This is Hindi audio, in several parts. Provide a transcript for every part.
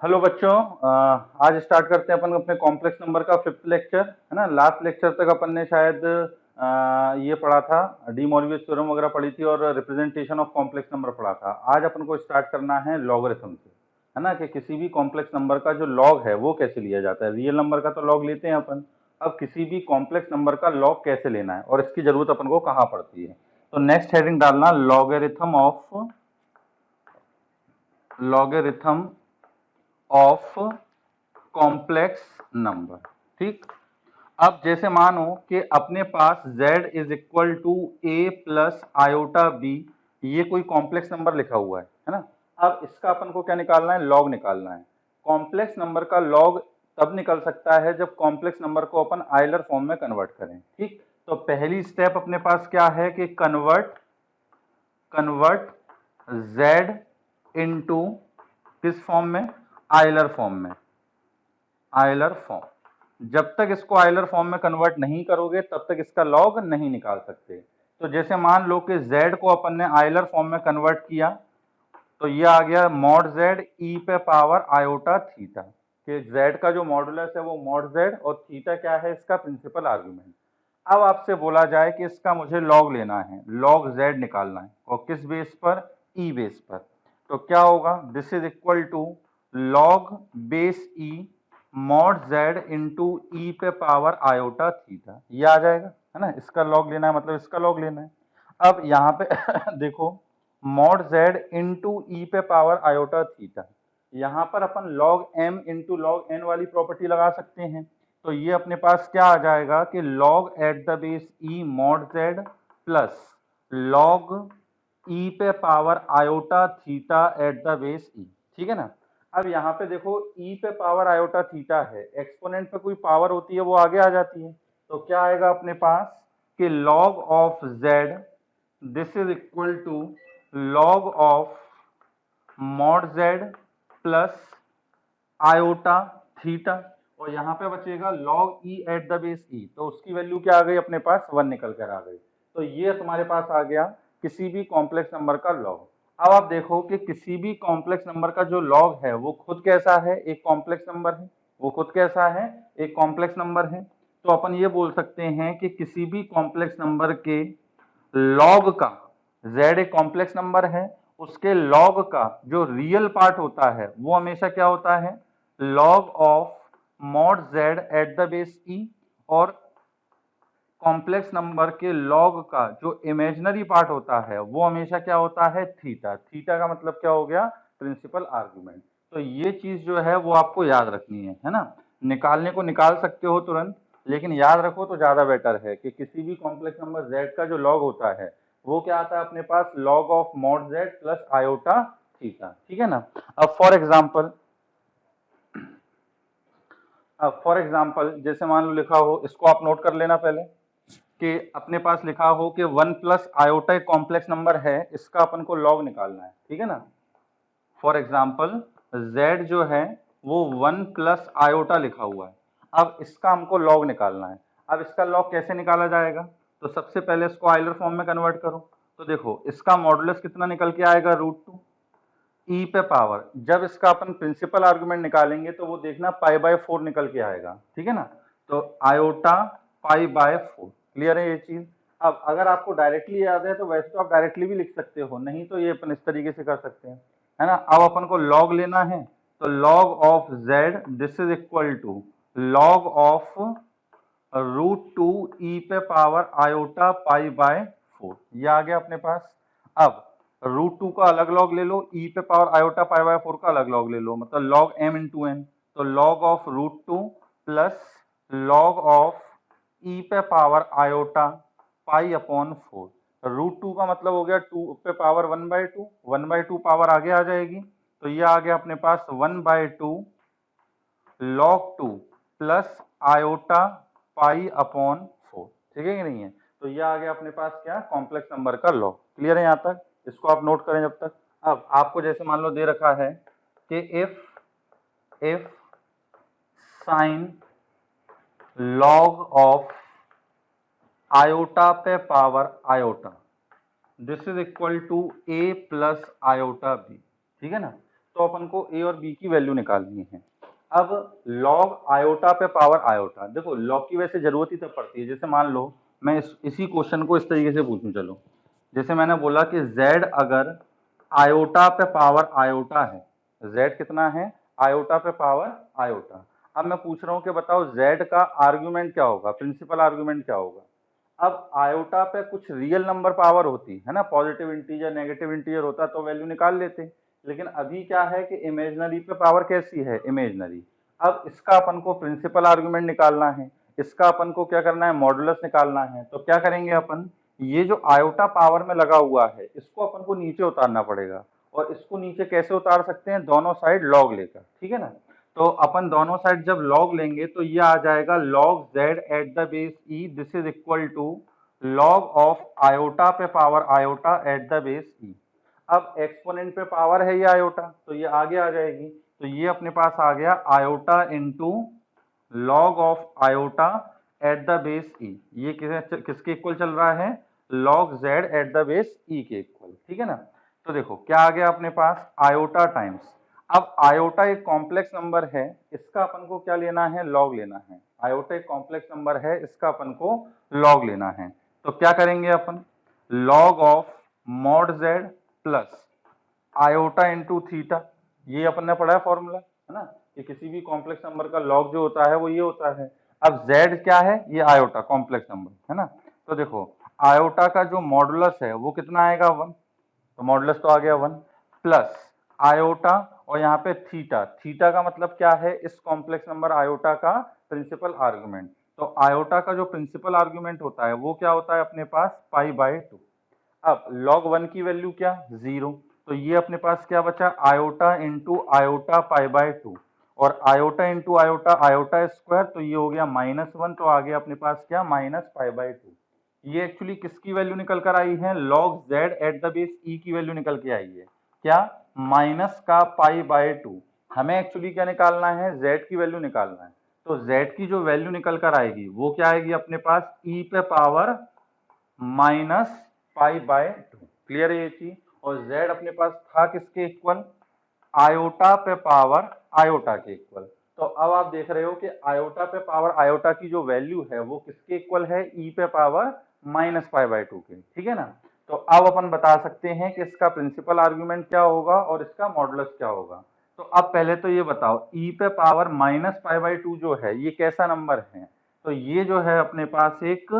हेलो बच्चों। आज स्टार्ट करते हैं अपन अपने कॉम्प्लेक्स नंबर का फिफ्थ लेक्चर, है ना। लास्ट लेक्चर तक अपन ने शायद ये पढ़ा था, डी मॉर्वियस थ्योरम वगैरह पढ़ी थी और रिप्रेजेंटेशन ऑफ कॉम्प्लेक्स नंबर पढ़ा था। आज अपन को स्टार्ट करना है लॉगरिथम से, है ना, कि किसी भी कॉम्प्लेक्स नंबर का जो लॉग है वो कैसे लिया जाता है। रियल नंबर का तो लॉग लेते हैं अपन, अब किसी भी कॉम्प्लेक्स नंबर का लॉग कैसे लेना है और इसकी जरूरत अपन को कहाँ पड़ती है। तो नेक्स्ट हेडिंग डालना लॉगरिथम ऑफ कॉम्प्लेक्स नंबर। ठीक। अब जैसे मानो कि अपने पास z is equal to a plus iota b, ये कोई कॉम्प्लेक्स नंबर लिखा हुआ है ना। अब इसका अपन को क्या निकालना है, लॉग निकालना है। कॉम्प्लेक्स नंबर का लॉग तब निकल सकता है जब कॉम्प्लेक्स नंबर को अपन आयलर फॉर्म में कन्वर्ट करें। ठीक। तो पहली स्टेप अपने पास क्या है कि कन्वर्ट z इनटू किस फॉर्म में, आयलर फॉर्म में। आयलर फॉर्म, जब तक इसको आयलर फॉर्म में कन्वर्ट नहीं करोगे तब तक इसका लॉग नहीं निकाल सकते। तो जैसे मान लो कि z को अपन ने आयलर फॉर्म में कन्वर्ट किया तो ये आ गया मॉड z ई पे पावर आयोटा थीटा, कि z का जो मॉडुलस है वो मॉड z और थीटा क्या है, इसका प्रिंसिपल आर्गुमेंट। अब आपसे बोला जाए कि इसका मुझे लॉग लेना है, लॉग z निकालना है, और किस बेस पर, ई बेस पर। तो क्या होगा, this is equal to log base E mod z into E पे पावर आयोटा थीटा, ये आ जाएगा, है ना। इसका लॉग लेना है, मतलब इसका लॉग लेना है। अब यहाँ पे देखो, मॉड z इंटू ई पे पावर आयोटा थीटा, यहाँ पर अपन log m into log n वाली प्रॉपर्टी लगा सकते हैं। तो ये अपने पास क्या आ जाएगा कि log at the base E mod z plus log E पे power iota theta at the base E. ठीक है ना। अब यहाँ पे देखो, ई पे पावर आयोटा थीटा है, एक्सपोनेंट पे कोई पावर होती है वो आगे आ जाती है। तो क्या आएगा अपने पास कि log of z, this is equal to log of mod z plus iota theta, और यहाँ पे बचेगा log e at the base e, तो उसकी वैल्यू क्या आ गई अपने पास, 1 निकल कर आ गई। तो ये तुम्हारे पास आ गया किसी भी कॉम्प्लेक्स नंबर का लॉग। अब आप देखो कि किसी भी कॉम्प्लेक्स नंबर का जो लॉग है वो खुद कैसा है, एक कॉम्प्लेक्स नंबर है। वो खुद कैसा है, एक कॉम्प्लेक्स नंबर है। तो अपन ये बोल सकते हैं कि किसी भी कॉम्प्लेक्स नंबर के लॉग का, z एक कॉम्प्लेक्स नंबर है, उसके लॉग का जो रियल पार्ट होता है वो हमेशा क्या होता है, log of mod z at the base e, और कॉम्प्लेक्स नंबर के लॉग का जो इमेजिनरी पार्ट होता है वो हमेशा क्या होता है, थीटा। थीटा का मतलब क्या हो गया, प्रिंसिपल आर्गुमेंट। तो ये चीज जो है वो आपको याद रखनी है ना। निकालने को निकाल सकते हो तुरंत, लेकिन याद रखो तो ज्यादा बेटर है कि किसी भी कॉम्प्लेक्स नंबर z का जो लॉग होता है वो क्या आता है अपने पास, log of mod z plus iota theta. ठीक है ना। अब फॉर एग्जाम्पल जैसे मान लो लिखा हो, इसको आप नोट कर लेना पहले, कि अपने पास लिखा हो कि 1 प्लस आयोटा एक कॉम्प्लेक्स नंबर है, इसका अपन को लॉग निकालना है। ठीक है ना। फॉर एग्जाम्पल z जो है वो 1 प्लस आयोटा लिखा हुआ है, अब इसका हमको लॉग निकालना है। अब इसका लॉग कैसे निकाला जाएगा, तो सबसे पहले इसको आयलर फॉर्म में कन्वर्ट करो। तो देखो इसका मॉडुलस कितना निकल के आएगा, √2 ई पे पावर, जब इसका अपन प्रिंसिपल आर्गुमेंट निकालेंगे तो वो देखना π/4 निकल के आएगा। ठीक है ना। तो आयोटा π/4, क्लियर है ये चीज। अब अगर आपको डायरेक्टली याद है तो वैसे तो आप डायरेक्टली भी लिख सकते हो, नहीं तो ये अपन इस तरीके से कर सकते हैं, है ना। अब अपन को लॉग लेना है, तो log of z, this is equal to log of √2 e पे पावर आयोटा π/4, ये आ गया अपने पास। अब √2 का अलग लॉग ले लो, ई पे पावर आयोटा π/4 का अलग लॉग ले लो, मतलब log m इंटू n। तो log of √2 plus log of E पे पावर आयोटा π/4, √2 का मतलब हो गया 2 पे पावर 1/2, 1/2 पावर आगे आ जाएगी, तो ये आ गया अपने पास 1/2 log 2 प्लस आयोटा π/4। ठीक है कि नहीं है। तो ये आ गया अपने पास क्या, कॉम्प्लेक्स नंबर का लॉग। क्लियर है यहाँ तक, इसको आप नोट करें जब तक। अब आपको जैसे मान लो दे रखा है कि if sine log of iota पे power iota, this is equal to a plus iota b। ठीक है ना। तो अपन को a और b की वैल्यू निकालनी है। अब log आयोटा पे पावर आयोटा, देखो log की वैसे जरूरत ही तब पड़ती है, जैसे मान लो मैं इसी क्वेश्चन को इस तरीके से पूछूं, चलो जैसे मैंने बोला कि z अगर आयोटा पे पावर आयोटा है, z कितना है, आयोटा पे पावर आयोटा। अब मैं पूछ रहा हूं कि बताओ z का आर्गुमेंट क्या होगा, प्रिंसिपल आर्गुमेंट क्या होगा। अब आयोटा पे कुछ रियल नंबर पावर होती है ना, पॉजिटिव इंटीजर नेगेटिव इंटीजर होता तो वैल्यू निकाल लेते, लेकिन अभी क्या है कि इमेजनरी पे पावर कैसी है, इमेजनरी। अब इसका अपन को प्रिंसिपल आर्गुमेंट निकालना है, इसका अपन को क्या करना है, मॉडुलस निकालना है। तो क्या करेंगे अपन, ये जो आयोटा पावर में लगा हुआ है इसको अपन को नीचे उतारना पड़ेगा, और इसको नीचे कैसे उतार सकते हैं, दोनों साइड लॉग लेकर, ठीक है ना। तो अपन दोनों साइड जब लॉग लेंगे तो ये आ जाएगा log z at the base e, this is equal to log of iota पे power iota at the base e। अब एक्सपोनेंट पे पावर है ये आयोटा, तो ये आगे आ जाएगी, तो ये अपने पास आ गया iota into log of iota at the base e। ये किसके इक्वल चल रहा है, log z at the base e के इक्वल, ठीक है ना। तो देखो क्या आ गया अपने पास, आयोटा टाइम्स, अब आयोटा एक कॉम्प्लेक्स नंबर है, इसका अपन को क्या लेना है, लॉग लेना है। आयोटा एक कॉम्प्लेक्स नंबर है, इसका अपन को लॉग लेना है। तो क्या करेंगे अपन, log of mod Z plus iota into theta, ये अपन ने पढ़ा है फॉर्मूला, है ना, कि किसी भी कॉम्प्लेक्स नंबर का लॉग जो होता है वो ये होता है। अब z क्या है, ये आयोटा कॉम्प्लेक्स नंबर है ना। तो देखो आयोटा का जो मॉडुलस है वो कितना आएगा, 1, तो मॉडुलस तो आ गया 1 प्लस आयोटा, और यहाँ पे थीटा, थीटा का मतलब क्या है, इस कॉम्प्लेक्स नंबर आयोटा का प्रिंसिपल आर्गुमेंट। तो आयोटा का जो प्रिंसिपल आर्गुमेंट होता है वो क्या होता है अपने पास, पाई/2। अब log 1 की वैल्यू क्या, 0, तो ये अपने पास क्या बचा, आयोटा इंटू आयोटा पाई/2, और iota into iota iota square, तो ये हो गया -1, तो आ गया अपने पास क्या, -पाई/2। ये एक्चुअली किसकी वैल्यू निकल कर आई है, log z at the base e की वैल्यू निकल के आई है, क्या, माइनस का पाई/2। हमें एक्चुअली क्या निकालना है, z की वैल्यू निकालना है। तो z की जो वैल्यू निकल कर आएगी वो क्या आएगी अपने पास, e पे पावर -पाई/2। क्लियर है ये चीज। और z अपने पास था किसके इक्वल, आयोटा पे पावर आयोटा के इक्वल। तो अब आप देख रहे हो कि आयोटा पे पावर आयोटा की जो वैल्यू है वो किसके इक्वल है, e पे पावर -पाई/2 के, ठीक है ना। तो अब अपन बता सकते हैं कि इसका प्रिंसिपल आर्गुमेंट क्या होगा और इसका मॉडुलस क्या होगा। तो अब पहले तो ये बताओ, e पे पावर -पाई/2 जो है ये कैसा नंबर है, तो ये जो है अपने पास एक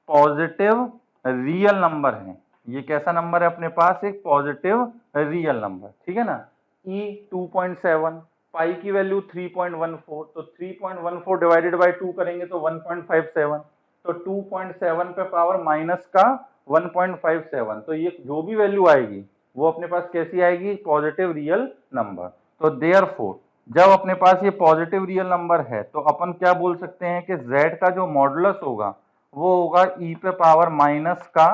पॉजिटिव रियल नंबर है। ये कैसा नंबर है अपने पास, एक पॉजिटिव रियल नंबर, ठीक है ना। e 2.7, पाई की वैल्यू 3.14, तो 3.14 डिवाइडेड बाय 2 करेंगे तो 1.57, तो 2.7 पे पावर माइनस का 1.57, तो ये जो भी वैल्यू आएगी वो अपने पास कैसी आएगी, पॉजिटिव रियल नंबर। तो देयरफॉर जब अपने पास ये पॉजिटिव रियल नंबर है तो अपन क्या बोल सकते हैं कि z का जो मॉडुलस होगा वो होगा e पे पावर माइनस का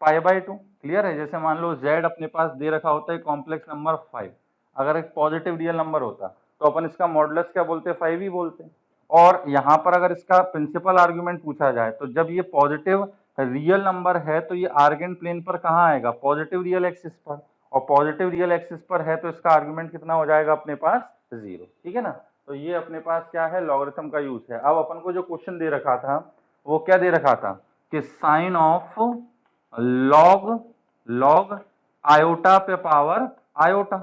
पाई/2। क्लियर है। जैसे मान लो z अपने पास दे रखा होता है कॉम्प्लेक्स नंबर 5, अगर एक पॉजिटिव रियल नंबर होता तो अपन इसका मॉडुलस क्या बोलते, 5 ही बोलते। और यहाँ पर अगर इसका प्रिंसिपल आर्गुमेंट पूछा जाए तो जब ये पॉजिटिव रियल नंबर है तो ये आर्गेन प्लेन पर कहाँ आएगा, पॉजिटिव रियल एक्सिस पर, और पॉजिटिव रियल एक्सिस पर है तो इसका आर्गुमेंट कितना हो जाएगा अपने पास, 0, ठीक है ना। तो ये अपने पास क्या है, लॉगरिथम का यूज है। अब अपन को जो क्वेश्चन दे रखा था वो क्या दे रखा था कि साइन ऑफ लॉग आयोटा पे पावर आयोटा,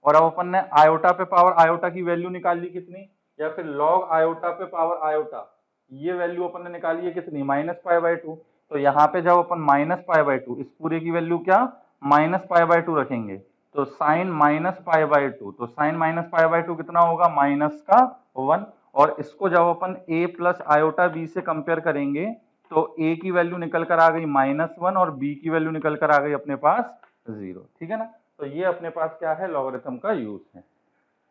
और अब अपन ने आयोटा पे पावर आयोटा की वैल्यू निकाल ली कितनी, या फिर लॉग आयोटा पे पावर आयोटा, ये वैल्यू अपन ने निकाली है कितनी, -पाई/2। तो यहाँ पे जब अपन -पाई/2 इस पूरे की वैल्यू क्या, -पाई/2 रखेंगे तो साइन -पाई/2, तो साइन -पाई/2 कितना होगा, -1। और इसको जब अपन a प्लस आयोटा b से कंपेयर करेंगे तो a की वैल्यू निकल कर आ गई -1 और b की वैल्यू निकल कर आ गई अपने पास 0, ठीक है ना। तो ये अपने पास क्या है, लॉगरिथम का यूज है।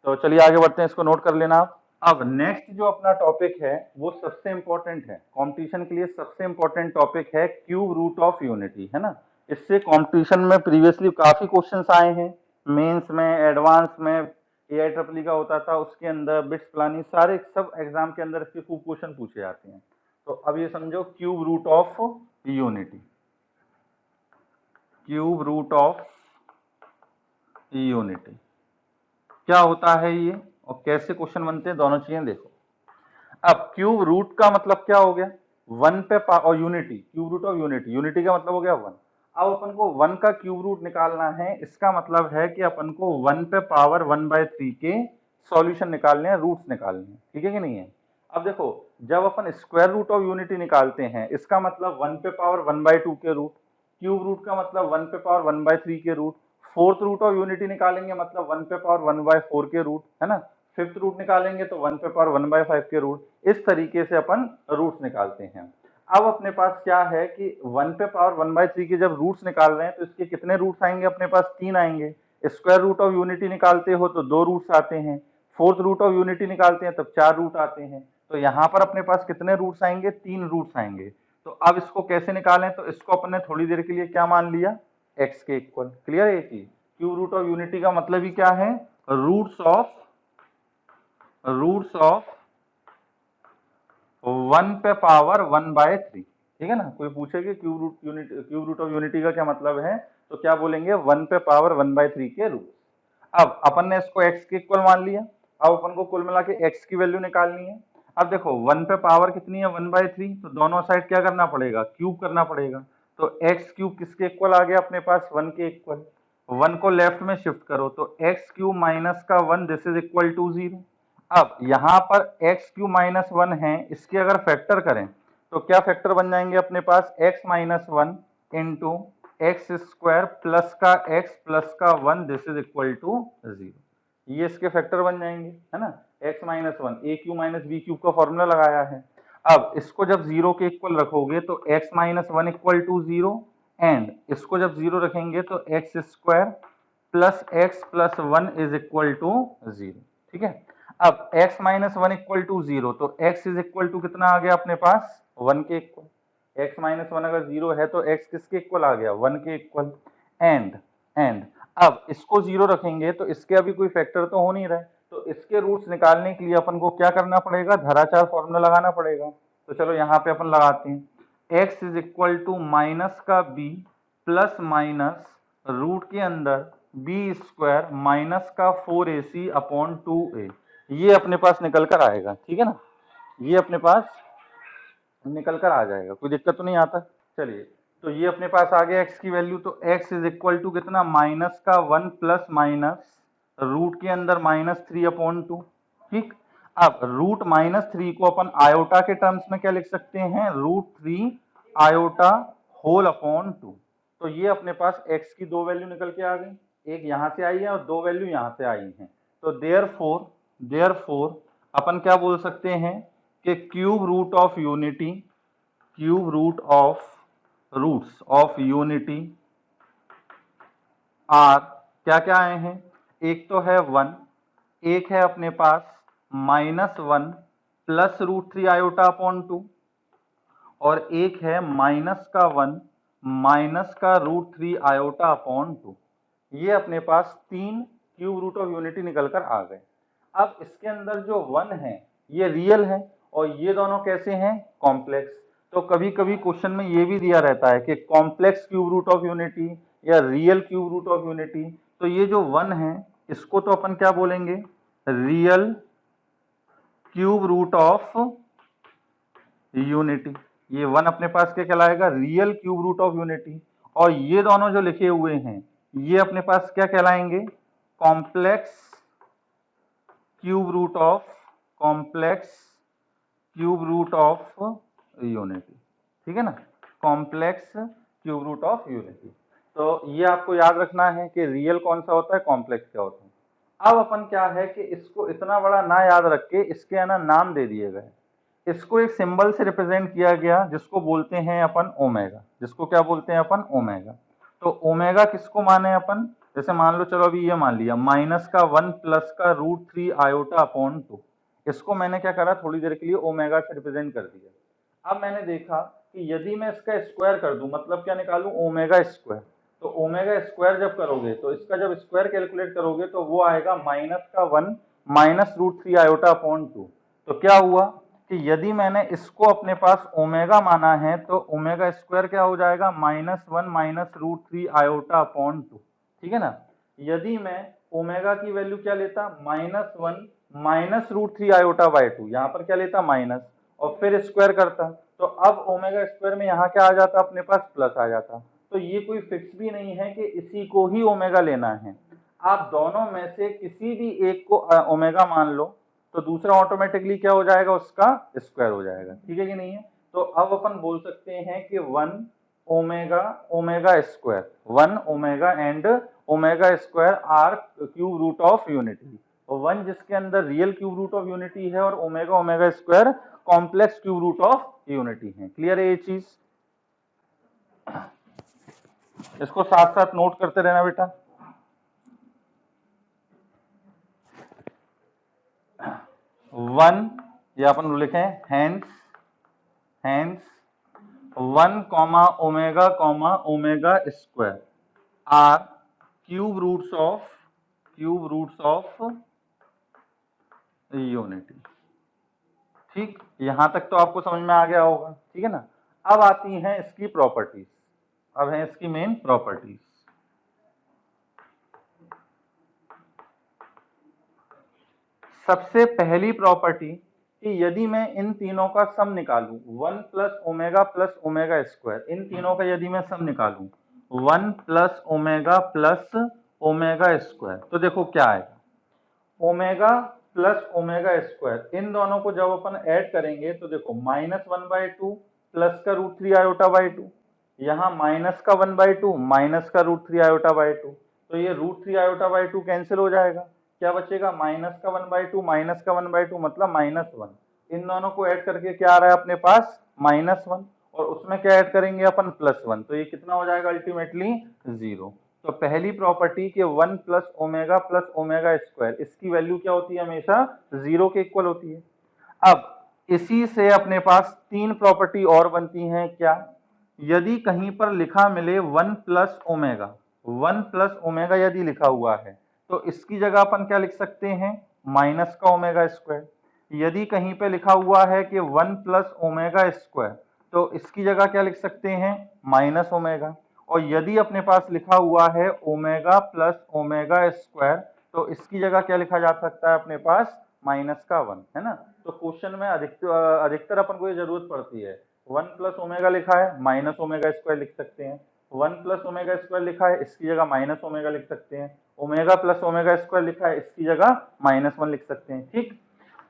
तो चलिए आगे बढ़ते हैं, इसको नोट कर लेना आप। अब नेक्स्ट जो अपना टॉपिक है वो सबसे इंपॉर्टेंट है, कंपटीशन के लिए सबसे इंपॉर्टेंट टॉपिक है क्यूब रूट ऑफ यूनिटी, है ना। इससे कंपटीशन में प्रीवियसली काफी क्वेश्चंस आए हैं, मेंस में, एडवांस में, AI-EEE का होता था उसके अंदर, बिट्स प्लानिंग, सारे सब एग्जाम के अंदर इसके खूब क्वेश्चन पूछे जाते हैं। तो अब ये समझो cube root of unity, cube root of unity. क्या होता है ये और कैसे क्वेश्चन बनते हैं, दोनों चीजें देखो। अब क्यूब रूट का मतलब क्या हो गया, वन पे और unity, cube root of unity, unity का मतलब हो गया वन। अब अपन को वन का क्यूब रूट निकालना है, इसका मतलब है कि अपन को वन पे पावर 1/3 के सॉल्यूशन निकालने हैं, रूट्स निकालने हैं, ठीक है कि नहीं है। अब देखो जब अपन स्क्वायर रूट ऑफ यूनिटी निकालते हैं, इसका मतलब वन पे पावर 1/2 के रूट, क्यूब रूट का मतलब वन पे पावर 1/3 के root, fourth root of unity निकालेंगे मतलब वन पे पावर 1/4 के रूट, है ना। फिफ्थ रूट निकालेंगे तो वन पे पावर 1/5 के रूट। इस तरीके से अपन रूट्स निकालते हैं। अब अपने पास क्या है कि वन पे पावर 1/3 के जब रूट्स निकाल रहे हैं तो इसके कितने रूट्स आएंगे, अपने पास 3 आएंगे। स्क्वायर रूट ऑफ यूनिटी निकालते हो तो 2 रूट्स आते हैं, फोर्थ रूट ऑफ यूनिटी निकालते हैं तब 4 रूट आते हैं। तो यहाँ पर अपने पास कितने रूट्स आएंगे, 3 रूट्स आएंगे। तो अब इसको कैसे निकालें, तो इसको अपन ने थोड़ी देर के लिए क्या मान लिया, x के इक्वल। क्लियर है ये चीज। क्यूब रूट ऑफ यूनिटी का मतलब ही क्या है, रूट्स ऑफ 1 पे पावर 1/3, ठीक है ना। कोई पूछे कि क्यूब रूट ऑफ यूनिटी का क्या मतलब है, तो क्या बोलेंगे, 1 पे पावर 1/3 के रूट। अब अपन ने इसको x के इक्वल मान लिया। अब अपन को कुल मिला के x की वैल्यू निकालनी है। अब देखो 1 पे पावर कितनी है, 1/3, तो दोनों साइड क्या करना पड़ेगा, क्यूब करना पड़ेगा। तो x क्यूब किसके इक्वल आ गया अपने पास, 1 के इक्वल। 1 को लेफ्ट में शिफ्ट करो तो x क्यूब माइनस का 1 दिस इज इक्वल टू 0। अब यहाँ पर x क्यूब माइनस 1 है, इसके अगर फैक्टर करें तो क्या फैक्टर बन जाएंगे अपने पास, x minus 1 into x square plus का x प्लस का 1 दिस इज इक्वल टू 0। ये इसके फैक्टर बन जाएंगे, है ना। x माइनस 1 ए क्यू माइनस बी क्यूब का फॉर्मूला लगाया है। अब इसको जब 0 के इक्वल रखोगे तो x minus 1 equal to 0, and इसको जब 0 रखेंगे तो x square plus x plus 1 is equal to 0, ठीक है। अब x माइनस 1 इक्वल टू 0, तो x इज इक्वल टू कितना आ गया अपने पास, 1 के इक्वल। x माइनस 1 अगर 0 है तो x किसके इक्वल आ गया, 1 के इक्वल। एंड अब इसको 0 रखेंगे तो इसके अभी कोई फैक्टर तो हो नहीं रहा है, तो इसके रूट्स निकालने के लिए अपन को क्या करना पड़ेगा, धराचार फॉर्मूला लगाना पड़ेगा। तो चलो यहाँ पे अपन लगाते हैं, x is equal to minus का b प्लस माइनस रूट के अंदर बी स्क्वायर माइनस का 4ac अपॉन 2a। ये अपने पास निकल कर आएगा, ठीक है ना। ये अपने पास निकल कर आ जाएगा, कोई दिक्कत तो नहीं आता। चलिए तो ये अपने पास आ गया x की वैल्यू, तो x इज इक्वल टू कितना, माइनस का 1 प्लस माइनस रूट के अंदर -3 अपॉन 2, ठीक। अब रूट -3 को अपन आयोटा के टर्म्स में क्या लिख सकते हैं, √3 आयोटा होल अपॉन 2। तो ये अपने पास x की 2 वैल्यू निकल के आ गई, एक यहां से आई है और 2 वैल्यू यहां से आई हैं। तो देयरफॉर अपन क्या बोल सकते हैं कि cube root of unity, cube root of roots of unity are क्या क्या आए हैं, एक तो है 1, एक है अपने पास -1 प्लस √3 आयोटा अपॉन 2, और एक है माइनस का 1 माइनस का √3 आयोटा अपॉन 2। ये अपने पास 3 क्यूब रूट ऑफ यूनिटी निकल कर आ गए। अब इसके अंदर जो 1 है ये रियल है और ये दोनों कैसे हैं, कॉम्प्लेक्स। तो कभी कभी क्वेश्चन में ये भी दिया रहता है कि complex cube root of unity या real cube root of unity. तो ये जो 1 है इसको तो अपन क्या बोलेंगे, real cube root of unity. ये 1 अपने पास क्या कहलाएगा, real cube root of unity. और ये दोनों जो लिखे हुए हैं ये अपने पास क्या कहलाएंगे, complex cube root of unity, ठीक है ना, complex cube root of unity. तो ये आपको याद रखना है कि रियल कौन सा होता है, कॉम्प्लेक्स क्या होता है। अब अपन क्या है कि इसको इतना बड़ा ना याद रख के इसके है ना नाम दे दिए गए। इसको एक सिंबल से रिप्रेजेंट किया गया जिसको बोलते हैं अपन ओमेगा, जिसको क्या बोलते हैं अपन, ओमेगा। तो ओमेगा किसको माने अपन, जैसे मान लो, चलो अभी ये मान लिया माइनस का 1 प्लस का √3 आयोटा अपॉन 2, इसको मैंने क्या करा, थोड़ी देर के लिए ओमेगा से रिप्रेजेंट कर दिया। अब मैंने देखा कि यदि मैं इसका स्क्वायर कर दूं, मतलब क्या निकालूं, ओमेगा स्क्वायर। तो ओमेगा स्क्वायर जब करोगे तो इसका जब स्क्वायर कैलकुलेट करोगे तो वो आएगा माइनस का 1 माइनस √3 आयोटा अपॉन 2। तो क्या हुआ कि यदि मैंने इसको अपने पास ओमेगा माना है तो ओमेगा स्क्वायर क्या हो जाएगा, -1 माइनस √3 आयोटा अपॉन 2, ठीक है ना। यदि मैं ओमेगा की वैल्यू क्या लेता, -1 -√3 आयोटा बाय 2, यहाँ पर क्या लेता माइनस, और फिर स्क्वायर करता, तो अब ओमेगा स्क्वायर में यहाँ क्या आ जाता अपने पास प्लस आ जाता। तो ये कोई फिक्स भी नहीं है कि इसी को ही ओमेगा लेना है, आप दोनों में से किसी भी एक को ओमेगा मान लो तो दूसरा ऑटोमेटिकली क्या हो जाएगा, उसका स्क्वायर हो जाएगा, ठीक है कि नहीं है। तो अब अपन बोल सकते हैं कि 1 omega omega squared, 1 omega and omega squared are cube root of unity, 1 जिसके अंदर real cube root of unity है और omega omega squared complex cube root of unity है। क्लियर है ये चीज, इसको साथ साथ नोट करते रहना बेटा। 1 ये अपन लिखे हैंस 1 omega squared are cube roots of unity. ठीक, यहां तक तो आपको समझ में आ गया होगा, ठीक है ना। अब आती हैं इसकी प्रॉपर्टीज, अब है इसकी मेन प्रॉपर्टीज। सबसे पहली प्रॉपर्टी कि यदि मैं इन तीनों का सम निकालूं, 1 प्लस ओमेगा स्क्वायर, इन तीनों का यदि मैं सम निकालूं 1 प्लस ओमेगा स्क्वायर, तो देखो क्या आएगा, ओमेगा प्लस ओमेगा स्क्वायर, इन दोनों को जब अपन ऐड करेंगे तो देखो -1/2 प्लस का √3 आयोटा बाई 2, यहाँ माइनस का 1/2 माइनस का √3 आयोटा बाई 2, तो ये √3 आयोटा बाई 2 कैंसिल हो जाएगा, क्या बचेगा माइनस का 1/2 माइनस का 1/2 मतलब -1, इन दोनों को ऐड करके क्या आ रहा है अपने पास -1, और उसमें क्या ऐड करेंगे अपन +1, तो ये कितना हो जाएगा अल्टीमेटली 0। तो पहली प्रॉपर्टी कि 1 प्लस ओमेगा स्क्वायर, इसकी वैल्यू क्या होती है हमेशा 0 के इक्वल होती है। अब इसी से अपने पास तीन प्रॉपर्टी और बनती हैं, क्या, यदि कहीं पर लिखा मिले 1 प्लस ओमेगा यदि लिखा हुआ है तो इसकी जगह अपन क्या लिख सकते हैं माइनस का ओमेगा स्क्वायर, यदि कहीं पे लिखा हुआ है कि 1 प्लस ओमेगा स्क्वायर तो इसकी जगह क्या लिख सकते हैं माइनस ओमेगा, और यदि अपने पास लिखा हुआ है ओमेगा प्लस ओमेगा स्क्वायर तो इसकी जगह क्या लिखा जा सकता है अपने पास माइनस का 1, है ना। तो क्वेश्चन में अधिकतर अपन को ये जरूरत पड़ती है, 1 प्लस ओमेगा लिखा है माइनस ओमेगा स्क्वायर लिख सकते हैं, 1 प्लस ओमेगा स्क्वायर लिखा है इसकी जगह माइनस ओमेगा लिख सकते हैं, ओमेगा प्लस ओमेगा स्क्वायर लिखा है इसकी जगह -1 लिख सकते हैं। ठीक,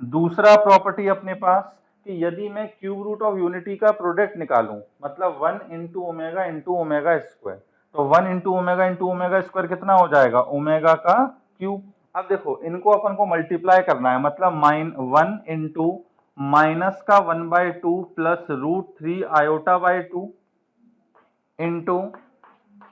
दूसरा प्रॉपर्टी अपने पास कि यदि मैं क्यूब रूट ऑफ यूनिटी का प्रोडक्ट निकालूं, मतलब 1 इंटू ओमेगा स्क्वायर, तो 1 इंटू ओमेगा स्क्वायर कितना हो जाएगा ओमेगा का क्यूब। अब देखो इनको अपन को मल्टीप्लाई करना है, मतलब 1 इंटू माइनस का 1/2 plus √3 iota by 2 into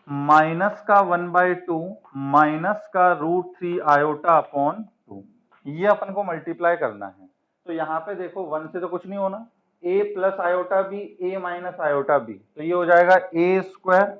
minus का 1/2 माइनस का √3 आयोटा अपॉन 2, ये अपन को मल्टीप्लाई करना है। तो यहाँ पे देखो 1 से तो कुछ नहीं होना, a plus iota b a minus iota b, तो ये हो जाएगा a स्क्वायर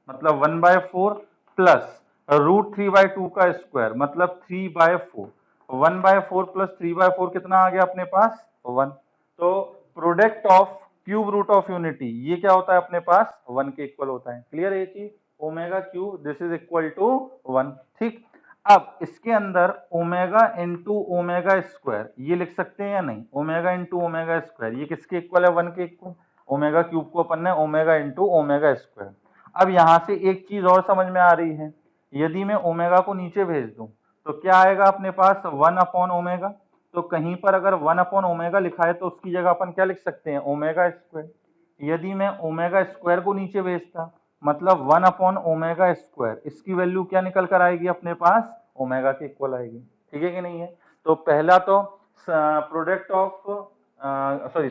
मतलब 1/4 प्लस √3/2 का स्क्वायर मतलब 3/4, 1/4 प्लस 3/4 कितना आ गया अपने पास 1। तो product of cube root of unity ये क्या होता है अपने पास 1 के इक्वल होता है। क्लियर है ये चीज, omega cube this is equal to 1। ठीक, अब इसके अंदर ओमेगा इंटू ओमेगा स्क्वायर ये लिख सकते हैं या नहीं, ओमेगा इंटू ओमेगा स्क्वायर ये किसके इक्वल है 1 के इक्वल, ओमेगा क्यूब को अपन ने ओमेगा इंटू ओमेगा स्क्वायर। अब यहां से एक चीज और समझ में आ रही है, यदि मैं ओमेगा को नीचे भेज दूं तो क्या आएगा अपने पास 1 अपॉन ओमेगा, तो कहीं पर अगर 1 अपॉन ओमेगा लिखा है तो उसकी जगह अपन क्या लिख सकते हैं ओमेगा स्क्वायर, यदि मैं ओमेगा स्क्वायर को नीचे भेजता मतलब 1 अपॉन ओमेगा स्क्वायर, इसकी वैल्यू क्या निकल कर आएगी अपने पास ओमेगा के इक्वल आएगी। ठीक है कि नहीं है। तो पहला तो product of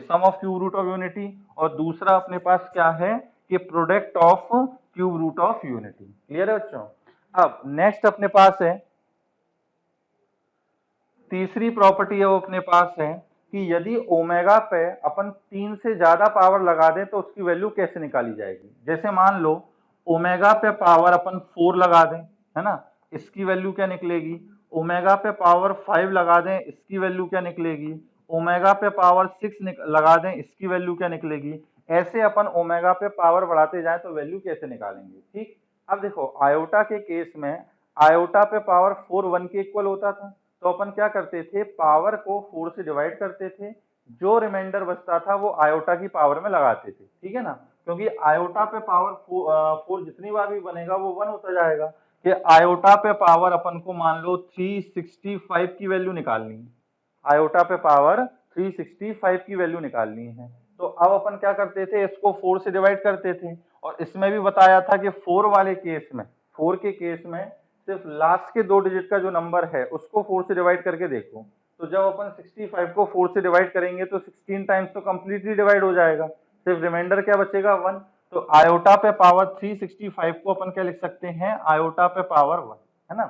sum of cube root of unity, और दूसरा अपने पास क्या है कि product of cube root of unity. Clear है बच्चों। अब नेक्स्ट अपने पास है तीसरी प्रॉपर्टी है, वो अपने पास है कि यदि ओमेगा पे अपन 3 से ज्यादा पावर लगा दें तो उसकी वैल्यू कैसे निकाली जाएगी। जैसे मान लो ओमेगा पे पावर अपन 4 लगा दें, है ना, इसकी वैल्यू क्या निकलेगी, ओमेगा पे पावर 5 लगा दें इसकी वैल्यू क्या निकलेगी, ओमेगा पे पावर 6 लगा दें इसकी वैल्यू क्या निकलेगी। ऐसे अपन ओमेगा पे पावर बढ़ाते जाएं तो वैल्यू कैसे निकालेंगे। ठीक, अब देखो आयोटा के केस में आयोटा पे पावर 4 1 के इक्वल होता था, तो अपन क्या करते थे, पावर को 4 से डिवाइड करते थे, जो रिमाइंडर बचता था वो आयोटा की पावर में लगाते थे, ठीक है ना, क्योंकि आयोटा पे पावर 4 जितनी बार भी बनेगा वो 1 होता जाएगा। कि आयोटा पे पावर अपन को मान लो 365 की वैल्यू निकालनी है, आयोटा पे पावर 365 की वैल्यू निकालनी है, तो अब अपन क्या करते थे, इसको 4 से डिवाइड करते थे, और इसमें भी बताया था कि 4 वाले केस में, 4 के केस में सिर्फ लास्ट के 2 डिजिट का जो नंबर है उसको 4 से डिवाइड करके देखो, तो जब अपन 65 को 4 से डिवाइड करेंगे तो 16 टाइम्स तो कंप्लीटली डिवाइड हो जाएगा, सिर्फ रिमाइंडर क्या बचेगा 1, तो आयोटा पे पावर 365 को अपन क्या लिख सकते हैं, आयोटा पे पावर 1, है ना।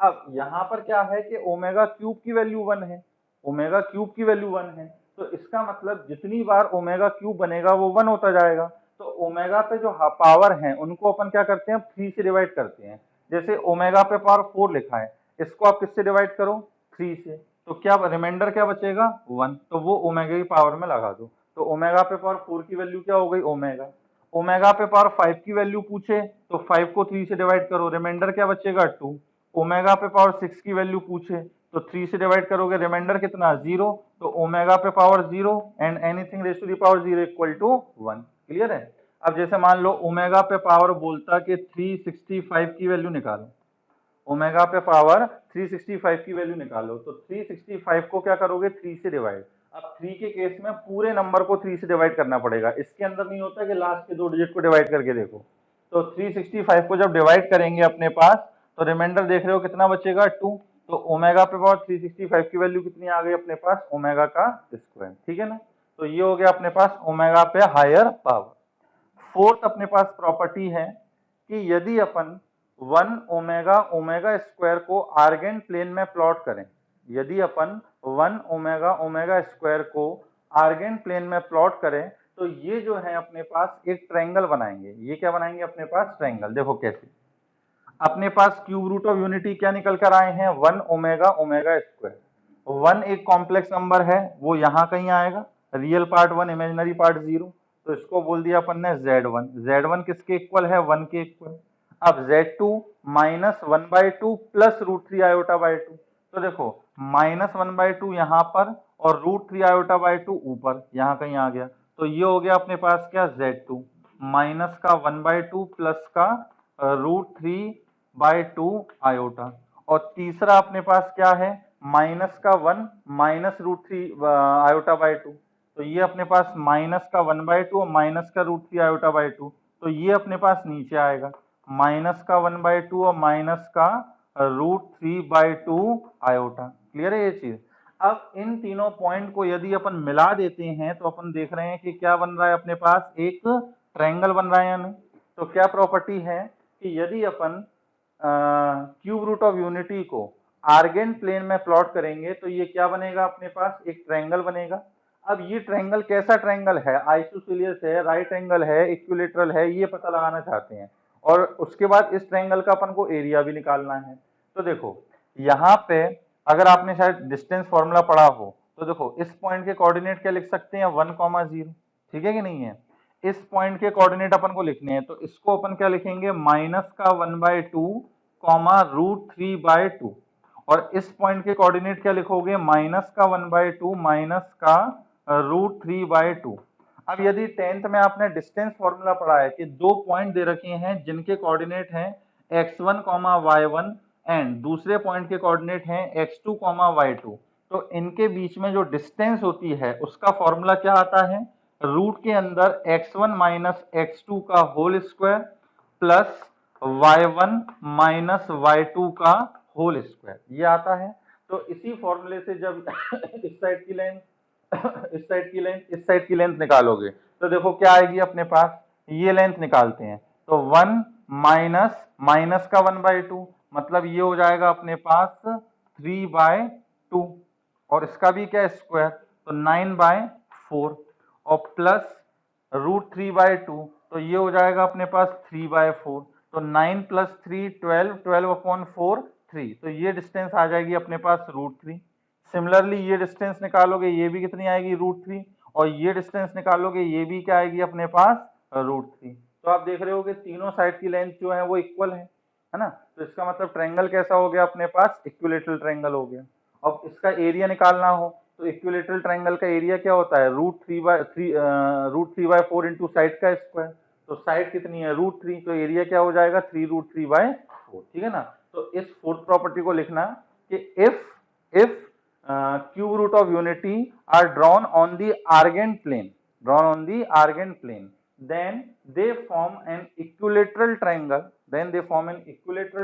अब यहाँ पर क्या है कि ओमेगा क्यूब की वैल्यू 1 है, ओमेगा क्यूब की वैल्यू 1 है, तो इसका मतलब जितनी बार ओमेगा क्यूब बनेगा वो 1 होता जाएगा, तो ओमेगा पे जो पावर है उनको अपन क्या करते हैं, 3 से डिवाइड करते हैं, जैसे ओमेगा पे पावर 4 लिखा है, इसको आप किससे डिवाइड करो, 3 से, तो क्या रिमाइंडर क्या बचेगा 1, तो वो ओमेगा की पावर में लगा दो, तो ओमेगा पे पावर 4 की वैल्यू क्या हो गई ओमेगा, ओमेगा पे पावर 5 की वैल्यू पूछे तो 5 को 3 से डिवाइड करो, रिमाइंडर क्या बचेगा 2, ओमेगा पे पावर 6 की वैल्यू पूछे तो 3 से डिवाइड करोगे, रिमाइंडर कितना 0, तो ओमेगा पे power 0 and anything raise to the power 0 equal to 1, clear है। अब जैसे मान लो ओमेगा पे पावर बोलता कि 365 की वैल्यू निकालो, ओमेगा पे पावर 365 की वैल्यू निकालो, तो 365 को क्या करोगे 3 से डिवाइड, अब 3 के केस में पूरे नंबर को 3 से डिवाइड करना पड़ेगा, इसके अंदर नहीं होता कि लास्ट के 2 डिजिट को डिवाइड करके देखो, तो 365 को जब डिवाइड करेंगे अपने पास तो रिमाइंडर देख रहे हो कितना बचेगा 2, तो ओमेगा पे पावर 365 की वैल्यू कितनी आ गई अपने पास, ओमेगा का स्क्वायर, ठीक है ना, तो ये हो गया अपने पास ओमेगा पे हायर पावर। फोर्थ अपने पास प्रॉपर्टी है कि यदि अपन 1 ओमेगा ओमेगा स्क्वायर को आर्गेंट प्लेन में प्लॉट करें, यदि अपन 1 ओमेगा ओमेगा स्क्वायर को आर्गेंट प्लेन में प्लॉट करें तो ये जो है अपने पास एक ट्रायंगल बनाएंगे, ये क्या बनाएंगे अपने पास ट्रायंगल, देखो कैसे, अपने पास क्यूब रूट ऑफ यूनिटी क्या निकल कर आए हैं 1 ओमेगा ओमेगा स्क्वायर, 1 एक कॉम्प्लेक्स नंबर है वो यहाँ कहीं आएगा, रियल पार्ट 1 इमेजिनरी पार्ट 0, तो इसको बोल दिया अपन ने z1, z1 किसके इक्वल है 1 के इक्वल, अब z2 minus 1/2 plus root 3 iota by 2, तो देखो माइनस 1/2 यहाँ पर और रूट 3 आयोटा बाई 2 ऊपर यहाँ कहीं आ गया, तो ये हो गया अपने पास क्या z2 माइनस का 1/2 प्लस का रूट 3 बाई 2 आयोटा, और तीसरा अपने पास क्या है माइनस का 1 माइनस रूट 3 आयोटा बाई 2, तो ये अपने पास माइनस का 1/2 और माइनस का रूट 3 आयोटा बाई 2, तो ये अपने पास नीचे आएगा माइनस का 1/2 और माइनस का रूट 3/2 आयोटा, क्लियर है ये चीज। अब इन तीनों पॉइंट को यदि अपन मिला देते हैं तो अपन देख रहे हैं कि क्या बन रहा है अपने पास, एक ट्रायंगल बन रहा है या नहीं, तो क्या प्रॉपर्टी है कि यदि अपन क्यूब रूट ऑफ यूनिटी को आर्गेंट प्लेन में प्लॉट करेंगे तो ये क्या बनेगा अपने पास, एक ट्रायंगल बनेगा। अब ये ट्रायंगल कैसा ट्रायंगल है, आइसोसेलियस है, राइट एंगल है, इक्विलेटरल है, ये पता लगाना चाहते हैं, और उसके बाद इस ट्रायंगल का अपन को एरिया भी निकालना है। तो देखो यहाँ पे अगर आपने शायद डिस्टेंस फॉर्मूला पढ़ा हो तो देखो इस पॉइंट के कोऑर्डिनेट क्या लिख सकते हैं 1,0, ठीक है कि नहीं है, इस पॉइंट के कोऑर्डिनेट अपन को लिखने हैं तो इसको अपन क्या लिखेंगे माइनस का 1/2 कॉमा रूट 3/2, और इस पॉइंट के कोऑर्डिनेट क्या लिखोगे माइनस का 1/2 माइनस का रूट 3/2। अब यदि 10th में आपने डिस्टेंस फॉर्मूला पढ़ा है कि दो पॉइंट दे रखे हैं जिनके कोऑर्डिनेट हैं x1 y1 एंड दूसरे पॉइंट के कोऑर्डिनेट हैं x2 y2, तो इनके बीच में जो डिस्टेंस होती है उसका फॉर्मूला क्या आता है, रूट के अंदर x1 माइनस x2 का whole square plus y1 minus y2 का होल स्क्वायर, ये आता है। तो इसी फॉर्मूले से जब इस साइड की लेंथ इस साइड की लेंथ इस साइड की लेंथ निकालोगे तो देखो क्या आएगी अपने पास, ये लेंथ निकालते हैं तो 1 माइनस माइनस का 1/2 मतलब ये हो जाएगा अपने पास 3/2, और इसका भी क्या स्क्वायर तो 9/4, और प्लस रूट 3/2 तो ये हो जाएगा अपने पास 3/4, तो 9 प्लस 3 12, 12/4 3, तो ये डिस्टेंस आ जाएगी अपने पास रूट 3। सिमिलरली ये डिस्टेंस निकालोगे ये भी कितनी आएगी रूट 3, और ये डिस्टेंस निकालोगे ये भी क्या आएगी अपने पास रूट 3। तो आप देख रहे हो कि तीनों साइड की लेंथ जो है वो इक्वल है, है ना। तो इसका मतलब ट्रायंगल कैसा हो गया अपने पास, इक्विलेटरल ट्रायंगल हो गया। अब इसका एरिया निकालना हो तो इक्विलेटरल ट्रायंगल का एरिया क्या होता है, √3/4 इंटू साइड का स्क्वायर। तो साइड कितनी है, √3, तो एरिया क्या हो जाएगा 3√3/4, ठीक है ना। तो इस फोर्थ प्रॉपर्टी को लिखना कि if cube root of unity are drawn on the argand plane, then they form an equilateral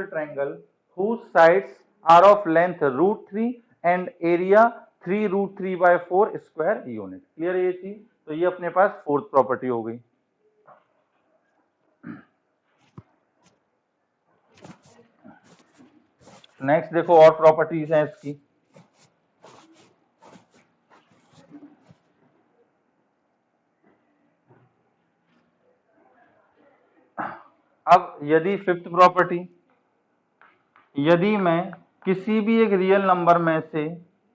triangle whose sides are of length √3 and area 3√3/4 square unit। Clear है ये चीज। तो ये अपने पास फोर्थ प्रॉपर्टी हो गई। नेक्स्ट देखो और प्रॉपर्टीज हैं इसकी। अब यदि फिफ्थ प्रॉपर्टी, यदि मैं किसी भी एक रियल नंबर में से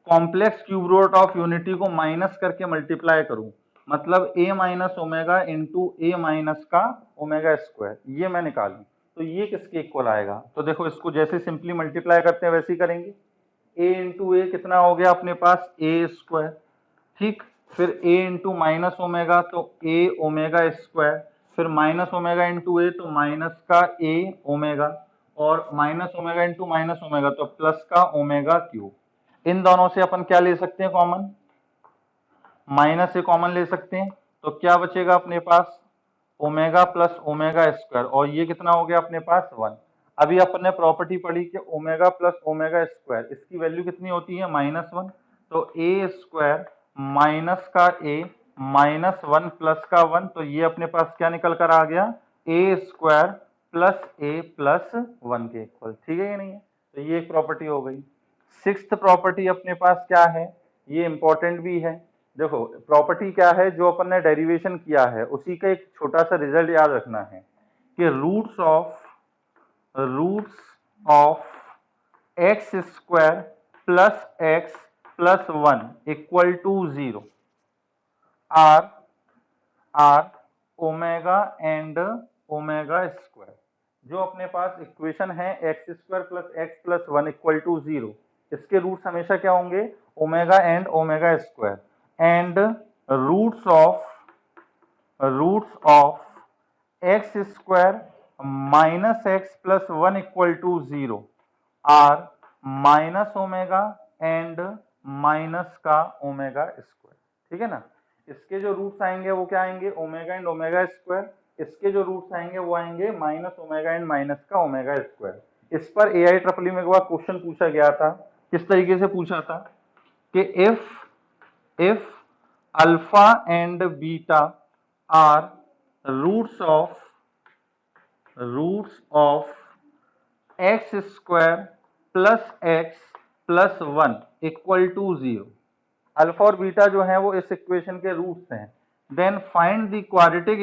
complex cube root of unity को माइनस करके मल्टीप्लाई करूं, मतलब a minus omega into a minus का ओमेगा स्क्वायर, ये मैं निकालूं, तो ये किसके इक्वल आएगा। तो देखो इसको जैसे सिंपली मल्टीप्लाई करते हैं वैसे ही करेंगे। a इंटू ए कितना हो गया अपने पास a स्क्वायर, ठीक। फिर a इंटू माइनस ओमेगा तो a ओमेगा स्क्वायर, फिर माइनस ओमेगा इंटू ए तो माइनस का a ओमेगा, और minus omega into minus omega तो प्लस का ओमेगा क्यूब। इन दोनों से अपन क्या ले सकते हैं कॉमन, माइनस से कॉमन ले सकते हैं, तो क्या बचेगा अपने पास ओमेगा प्लस ओमेगा स्क्वायर, और ये कितना हो गया अपने पास 1। अभी अपन ने प्रॉपर्टी पढ़ी कि ओमेगा प्लस ओमेगा स्क्वायर इसकी वैल्यू कितनी होती है -1, तो ए स्क्वायर माइनस का ए माइनस 1 प्लस का 1, तो ये अपने पास क्या निकल कर आ गया ए स्क्वायर प्लस ए प्लस 1 के इक्वल, ठीक है या नहीं है। तो ये एक प्रॉपर्टी हो गई। सिक्स्थ प्रॉपर्टी अपने पास क्या है, ये इंपॉर्टेंट भी है। देखो प्रॉपर्टी क्या है, जो अपन ने डेरिवेशन किया है उसी का एक छोटा सा रिजल्ट याद रखना है कि roots of x square plus x plus 1 equal to 0 are omega and omega squared. जो अपने पास इक्वेशन है x square plus x plus 1 equal to 0, इसके रूट्स हमेशा क्या होंगे omega and omega squared, and roots of x square minus x plus 1 equal to 0 are minus omega and minus का ओमेगा स्क्वायर, ठीक है ना। इसके जो रूट्स आएंगे वो क्या आएंगे ओमेगा एंड ओमेगा स्क्वायर, इसके जो रूट्स आएंगे वो आएंगे माइनस ओमेगा एंड माइनस का ओमेगा स्क्वायर। इस पर AIEEE में एक बार क्वेश्चन पूछा गया था, किस तरीके से पूछा था कि if alpha and beta are roots of x square plus x plus 1 equal to 0, alpha और बीटा जो है वो इस इक्वेशन के रूट्स हैं, then find the quadratic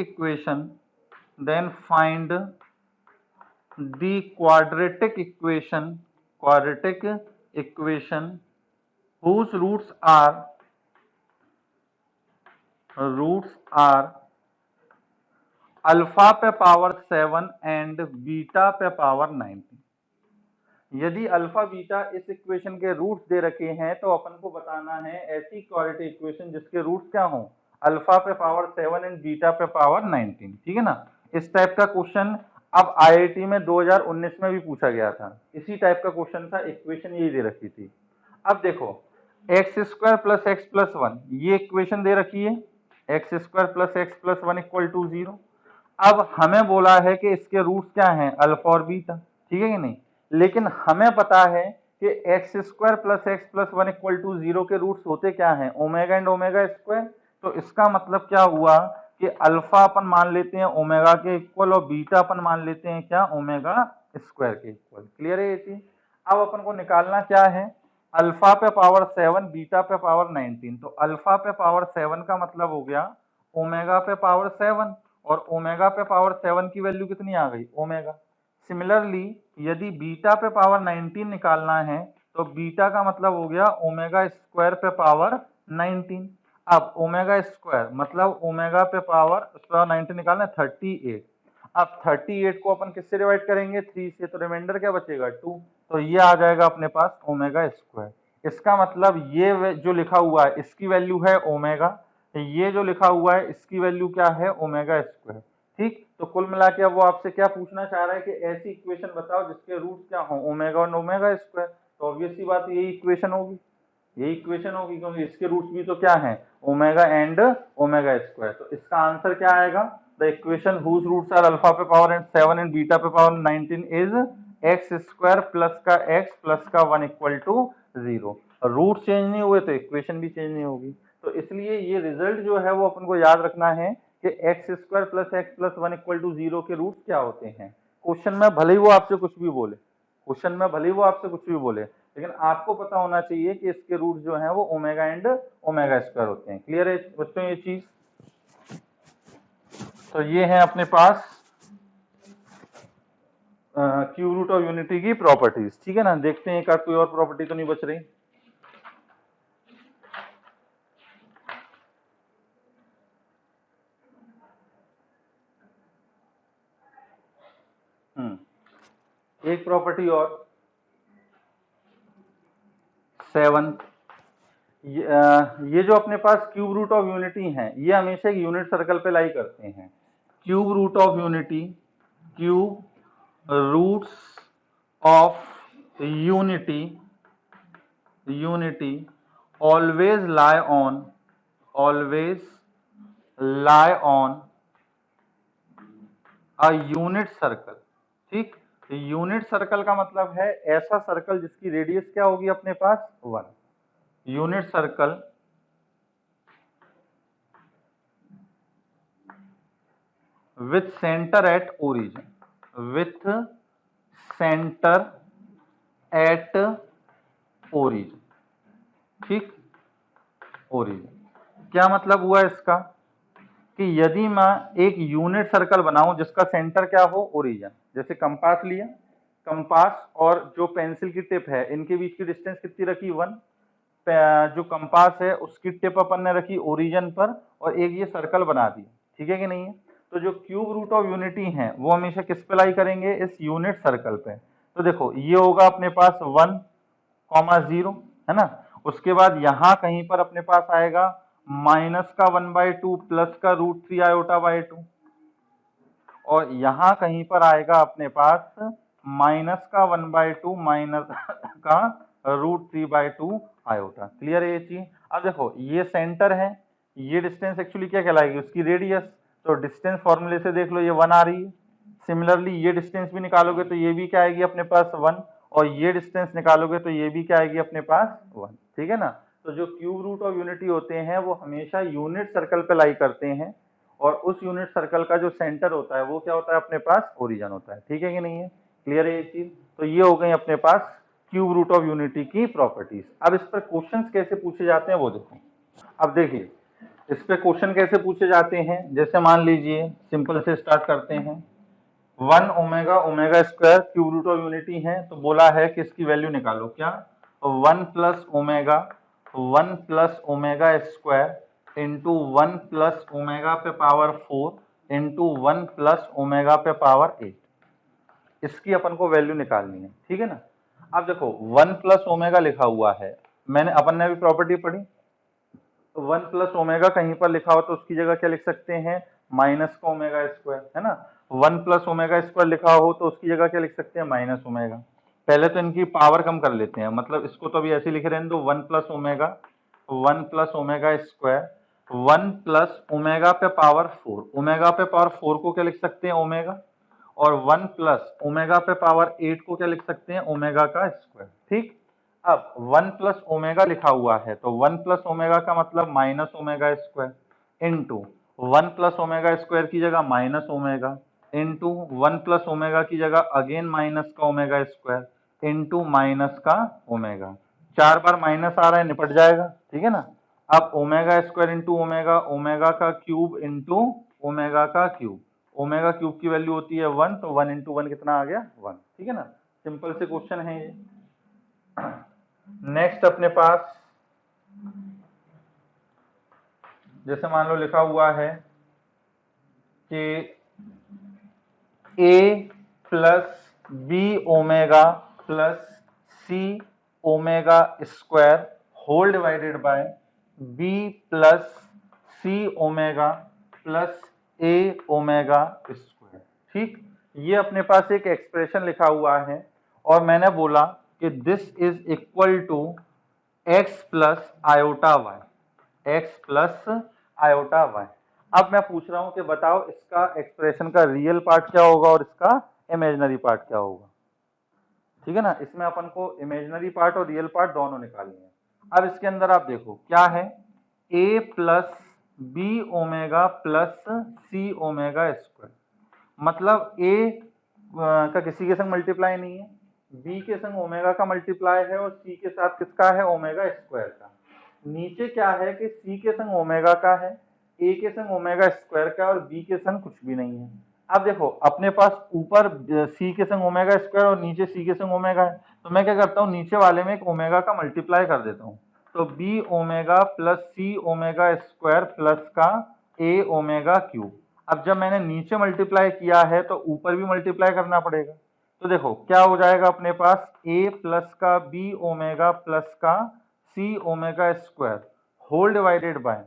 equation whose roots are alpha पे पावर 7 एंड बीटा पे पावर 19। यदि अल्फा बीटा इस इक्वेशन के रूट्स दे रखे हैं तो अपन को बताना है ऐसी क्वाड्रेटिक इक्वेशन जिसके रूट्स क्या हों अल्फा पे पावर 7 एंड बीटा पे पावर 19, ठीक है ना। इस टाइप का क्वेश्चन अब IIT में 2019 में भी पूछा गया था, इसी टाइप का क्वेश्चन था, इक्वेशन यही दे रखी थी। अब देखो x square plus x plus 1 ये इक्वेशन दे रखी है, x square plus x plus 1 equal to 0। अब हमें बोला है कि इसके रूट्स क्या हैं अल्फा और बीटा, ठीक है कि नहीं, लेकिन हमें पता है कि x square plus x plus 1 equal to 0 के रूट्स होते क्या हैं ओमेगा एंड ओमेगा स्क्वायर। तो इसका मतलब क्या हुआ कि अल्फा अपन मान लेते हैं ओमेगा के इक्वल और बीटा अपन मान लेते हैं क्या ओमेगा स्क्वायर के इक्वल। क्लियर है ये चीज। अब अपन को निकालना क्या है अल्फा पे पावर 7 बीटा पे पावर 19, तो अल्फा पे पावर 7 का मतलब हो गया ओमेगा पे पावर 7, और ओमेगा पे पावर 7 की वैल्यू कितनी आ गई ओमेगा। सिमिलरली यदि बीटा पे पावर 19 निकालना है तो बीटा का मतलब हो गया ओमेगा स्क्वायर पे पावर 19। अब ओमेगा स्क्वायर मतलब ओमेगा पे पावर 19 निकालना है 38। अब 38 को अपन किससे डिवाइड करेंगे 3 से, तो रिमाइंडर क्या बचेगा 2, तो ये आ जाएगा अपने पास ओमेगा स्क्वायर। इसका मतलब ये जो लिखा हुआ है इसकी वैल्यू है ओमेगा, ये जो लिखा हुआ है इसकी वैल्यू क्या है ओमेगा स्क्वायर। ठीक, तो कुल मिला के अब वो आपसे क्या पूछना चाह रहा है कि ऐसी इक्वेशन बताओ जिसके रूट क्या हो ओमेगा और ओमेगा स्क्वायर, तो ऑब्वियस सी बात यही इक्वेशन होगी, यही इक्वेशन होगी क्योंकि इसके रूट्स भी तो क्या है ओमेगा एंड ओमेगा स्क्वायर। तो इसका आंसर क्या आएगा, the equation whose roots are alpha पे पावर एंड 7 एंड बीटा पे power 19 is x square plus का एक्स प्लस का 1 इक्वल टू 0। रूट चेंज नहीं हुए तो इक्वेशन भी चेंज नहीं होगी, तो इसलिए ये रिजल्ट जो है वो अपन को याद रखना है कि x square plus x plus 1 equal to 0 के रूट क्या होते हैं। क्वेश्चन में भले ही वो आपसे कुछ भी बोले, क्वेश्चन में भले ही वो आपसे कुछ भी बोले, लेकिन आपको पता होना चाहिए कि इसके रूट जो हैं वो ओमेगा एंड ओमेगा स्क्वायर होते हैं। क्लियर है बच्चों ये चीज? तो ये है अपने पास क्यूब रूट ऑफ यूनिटी की प्रॉपर्टीज। ठीक है ना, देखते हैं एक कोई और प्रॉपर्टी तो नहीं बच रही। एक प्रॉपर्टी और 7, ये जो अपने पास क्यूब रूट ऑफ यूनिटी है ये हमेशा एक यूनिट सर्कल पे लाई करते हैं। Cube root of unity, cube roots of unity, unity always lie on, always lie on a unit circle। ठीक, यूनिट सर्कल का मतलब है ऐसा सर्कल जिसकी रेडियस क्या होगी अपने पास 1। Unit circle with centre at origin, with centre at origin. ठीक, ओरिजिन क्या मतलब हुआ इसका कि यदि मैं एक यूनिट सर्कल बनाऊं जिसका सेंटर क्या हो ओरिजिन, जैसे कंपास लिया, कंपास और जो पेंसिल की टिप है इनके बीच की डिस्टेंस कितनी रखी 1, जो कंपास है उसकी टिप अपन ने रखी ओरिजिन पर और एक ये सर्कल बना दी। ठीक है कि नहीं है? तो जो क्यूब रूट ऑफ यूनिटी है वो हमेशा किस पे लाई करेंगे इस यूनिट सर्कल पे। तो देखो ये होगा अपने पास 1,0 है ना, उसके बाद यहां कहीं पर अपने पास आएगा माइनस का 1/2 प्लस का √3 आयोटा बाई 2 और यहां कहीं पर आएगा अपने पास माइनस का 1/2 माइनस का √3/2 आयोटा। क्लियर है ये चीज? अब देखो ये सेंटर है, ये डिस्टेंस एक्चुअली क्या कहलाएगी उसकी रेडियस, तो डिस्टेंस फॉर्मूले से देख लो ये 1 आ रही है। सिमिलरली ये डिस्टेंस भी निकालोगे तो ये भी क्या आएगी अपने पास 1 और ये डिस्टेंस निकालोगे तो ये भी क्या आएगी अपने पास 1। ठीक है ना, तो जो क्यूब रूट ऑफ यूनिटी होते हैं वो हमेशा यूनिट सर्कल पे लाई करते हैं और उस यूनिट सर्कल का जो सेंटर होता है वो क्या होता है अपने पास ओरिजिन होता है। ठीक है कि नहीं है? क्लियर है ये चीज? तो ये हो गई अपने पास क्यूब रूट ऑफ यूनिटी की प्रॉपर्टीज। अब इस पर क्वेश्चंस कैसे पूछे जाते हैं वो देखो। अब देखिए इस पे क्वेश्चन कैसे पूछे जाते हैं, जैसे मान लीजिए सिंपल से स्टार्ट करते हैं 1 omega omega squared cube root of unity है, तो बोला है कि इसकी वैल्यू निकालो क्या 1 plus omega square into 1 plus omega पे पावर 4 इंटू 1 प्लस ओमेगा पे पावर 8, इसकी अपन को वैल्यू निकालनी है। ठीक है ना, अब देखो 1 प्लस ओमेगा लिखा हुआ है, मैंने अपन ने अभी प्रॉपर्टी पढ़ी, तो 1 प्लस ओमेगा कहीं पर लिखा हो तो उसकी जगह क्या लिख सकते हैं माइनस का ओमेगा स्क्वायर, है ना। 1 प्लस ओमेगा स्क्वायर लिखा हो तो उसकी जगह क्या लिख सकते हैं माइनस ओमेगा। पहले तो इनकी पावर कम कर लेते हैं, मतलब इसको तो अभी ऐसे लिख रहे हैं तो 1 plus omega squared 1 plus omega पे पावर 4, ओमेगा पे पावर 4 को क्या लिख सकते हैं ओमेगा, और 1 प्लस ओमेगा पे पावर 8 को क्या लिख सकते हैं ओमेगा का स्क्वायर। ठीक, अब 1 प्लस ओमेगा लिखा हुआ है तो 1 प्लस ओमेगा का मतलब minus omega square into 1 plus omega square की जगह minus omega into 1 plus omega की जगह अगेन माइनस का ओमेगा स्क्वायर इंटू माइनस का ओमेगा। 4 बार माइनस आ रहा है निपट जाएगा। ठीक है ना, अब omega square into omega, omega का क्यूब इंटू ओमेगा का क्यूब, ओमेगा क्यूब की वैल्यू होती है 1, तो 1 इंटू 1 कितना आ गया 1। ठीक है ना, सिंपल से क्वेश्चन है ये। नेक्स्ट अपने पास जैसे मान लो लिखा हुआ है कि A plus B omega plus C omega square whole divided by B plus C omega plus A omega square. ठीक, ये अपने पास एक एक्सप्रेशन लिखा हुआ है और मैंने बोला कि this is equal to x plus iota y, x plus iota y. अब मैं पूछ रहा हूं कि बताओ इसका एक्सप्रेशन का रियल पार्ट क्या होगा और इसका इमेजिनरी पार्ट क्या होगा। ठीक है ना, इसमें अपन को इमेजिनरी पार्ट और रियल पार्ट दोनों निकालनी है। अब इसके अंदर आप देखो क्या है, ए plus B omega plus C omega square, मतलब ए का किसी के संग मल्टीप्लाई नहीं है, बी के संग ओमेगा का मल्टीप्लाई है और सी के साथ किसका है, ओमेगा स्क्वायर का। नीचे क्या है कि सी के संग ओमेगा का है, ए के संग ओमेगा स्क्वायर का और बी के संग कुछ भी नहीं है। अब देखो अपने पास ऊपर सी के संग ओमेगा स्क्वायर और नीचे सी के संग ओमेगा है, तो मैं क्या करता हूँ नीचे वाले में एक ओमेगा का मल्टीप्लाई कर देता हूँ, तो B omega plus C omega square plus का ए ओमेगा क्यूब। अब जब मैंने नीचे मल्टीप्लाई किया है तो ऊपर भी मल्टीप्लाई करना पड़ेगा, तो देखो क्या हो जाएगा अपने पास ए प्लस का बी ओमेगा प्लस का C omega square whole divided by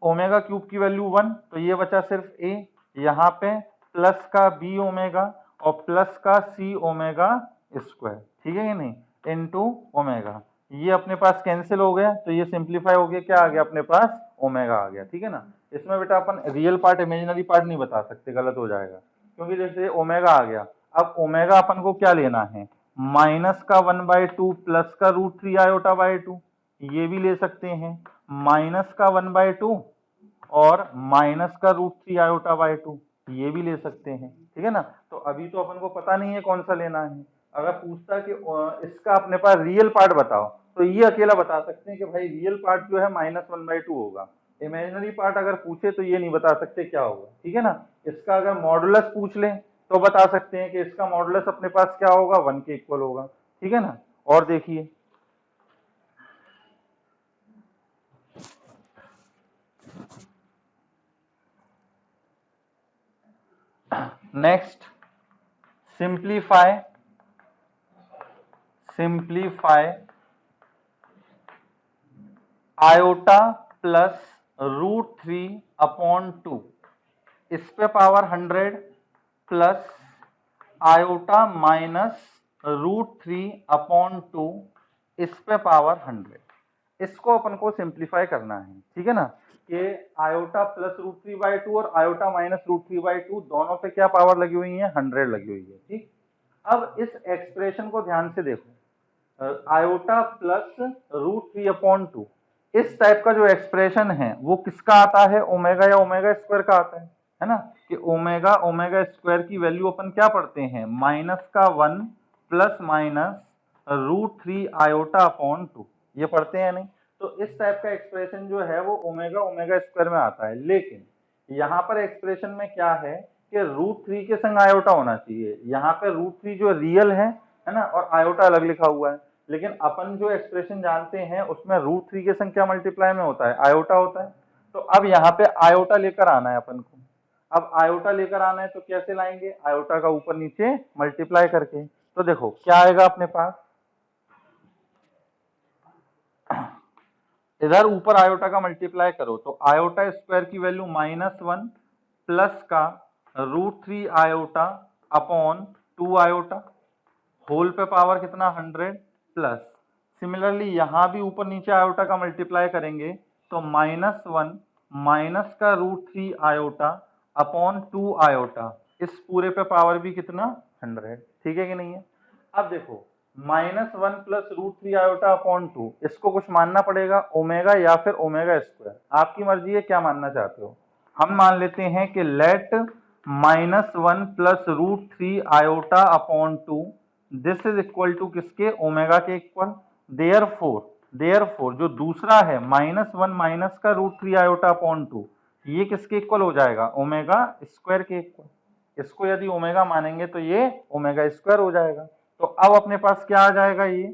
omega cube की वैल्यू 1, तो ये बचा सिर्फ ए, यहाँ पे प्लस का बी ओमेगा और प्लस का सी ओमेगा स्क्वायर, ठीक है कि नहीं, इनटू ओमेगा। ये अपने पास कैंसिल हो गया तो ये सिंप्लीफाई हो गया, क्या आ गया अपने पास, ओमेगा आ गया। ठीक है ना, इसमें बेटा अपन रियल पार्ट इमेजिनरी पार्ट नहीं बता सकते, गलत हो जाएगा, क्योंकि जैसे ओमेगा आ गया, अब ओमेगा अपन को क्या लेना है, माइनस का 1/2 प्लस का √3 आयोटा बाय 2, ये भी ले सकते हैं, माइनस का 1/2 और माइनस का √3 आयोटा बाय 2, ये भी ले सकते हैं। ठीक है ना, तो अभी तो अपन को पता नहीं है कौन सा लेना है। अगर पूछता कि इसका अपने पास रियल पार्ट बताओ, तो ये अकेला बता सकते हैं कि भाई रियल पार्ट जो है -1/2 होगा। इमेजिनरी पार्ट अगर पूछे तो ये नहीं बता सकते क्या होगा। ठीक है ना, इसका अगर मॉडुलस पूछ लें तो बता सकते हैं कि इसका मॉडुलस अपने पास क्या होगा, 1 के इक्वल होगा। ठीक है ना, और देखिए नेक्स्ट, सिंप्लीफाई आयोटा प्लस √3/2 इस पे पावर 100 प्लस आयोटा माइनस √3/2 इस पे पावर 100, इसको अपन को सिंप्लीफाई करना है। ठीक है ना, कि आयोटा प्लस √3/2 और आयोटा माइनस √3/2 दोनों पे क्या पावर लगी हुई है, 100 लगी हुई है। ठीक, अब इस एक्सप्रेशन को ध्यान से देखो, आयोटा प्लस √3/2 इस टाइप का जो एक्सप्रेशन है वो किसका आता है, ओमेगा या ओमेगा स्क्वायर का आता है ना, कि ओमेगा ओमेगा स्क्वायर की वैल्यू अपन क्या पढ़ते हैं, -1 प्लस माइनस √3 आयोटा अपॉन 2, ये पढ़ते हैं नहीं। तो इस टाइप का एक्सप्रेशन जो है वो ओमेगा ओमेगा स्क्वायर में आता है, लेकिन यहाँ पर एक्सप्रेशन में क्या है कि √3 के संग आयोटा होना चाहिए, यहाँ पे √3 जो रियल है ना, और आयोटा अलग लिखा हुआ है, लेकिन अपन जो एक्सप्रेशन जानते हैं उसमें √3 के संग क्या मल्टीप्लाई में होता है, आयोटा होता है। तो अब यहाँ पे आयोटा लेकर आना है अपन को, अब आयोटा लेकर आना है तो कैसे लाएंगे, आयोटा का ऊपर नीचे मल्टीप्लाई करके। तो देखो क्या आएगा अपने पास, इधर ऊपर आयोटा का मल्टीप्लाई करो तो आयोटा स्क्वायर की वैल्यू -1 प्लस का √3 आयोटा अपॉन 2 आयोटा होल पे पावर कितना, 100 प्लस, सिमिलरली यहां भी ऊपर नीचे आयोटा का मल्टीप्लाई करेंगे तो -1 माइनस का √3 आयोटा अपॉन 2 आयोटा, इस पूरे पे पावर भी कितना, 100। ठीक है कि नहीं है। अब देखो -1 प्लस √3 आयोटा अपॉन 2, इसको कुछ मानना पड़ेगा, ओमेगा या फिर ओमेगा स्क्वायर, आपकी मर्जी है क्या मानना चाहते हो। हम मान लेते हैं कि let -1 plus √3 iota upon 2 this is equal to किसके, ओमेगा के इक्वल। देयरफॉर जो दूसरा है -1 माइनस का √3 आयोटा अपॉन 2, ये किसके इक्वल हो जाएगा, ओमेगा स्क्वायर के इक्वल। इसको यदि ओमेगा मानेंगे तो ये ओमेगा स्क्वायर हो जाएगा। तो अब अपने पास क्या आ जाएगा, ये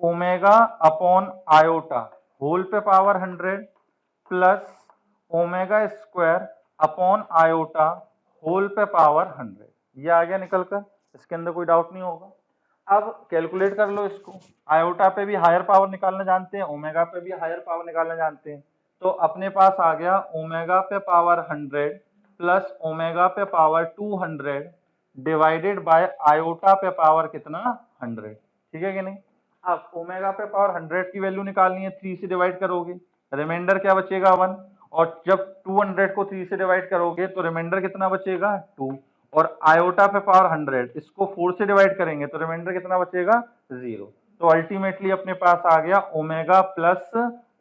ओमेगा अपॉन आयोटा होल पे power 100 plus omega squared upon iota whole पे पावर 100। ये आ गया निकल कर, इसके अंदर कोई डाउट नहीं होगा। अब कैलकुलेट कर लो इसको, आयोटा पे भी हायर पावर निकालना जानते हैं, ओमेगा पे भी हायर पावर निकालना जानते हैं, तो अपने पास आ गया ओमेगा पे पावर 100 प्लस ओमेगा पे पावर 200 डिवाइडेड बाय आयोटा पे पावर कितना 100, ठीक है कि नहीं। अब ओमेगा पे पावर 100 की वैल्यू निकालनी है, 3 से डिवाइड करोगे, रिमाइंडर क्या बचेगा 1, और जब 200 को 3 से डिवाइड करोगे तो रिमाइंडर कितना बचेगा 2, और आयोटा पे पावर 100 इसको 4 से डिवाइड करेंगे तो रिमाइंडर कितना बचेगा 0। तो अल्टीमेटली अपने पास आ गया ओमेगा प्लस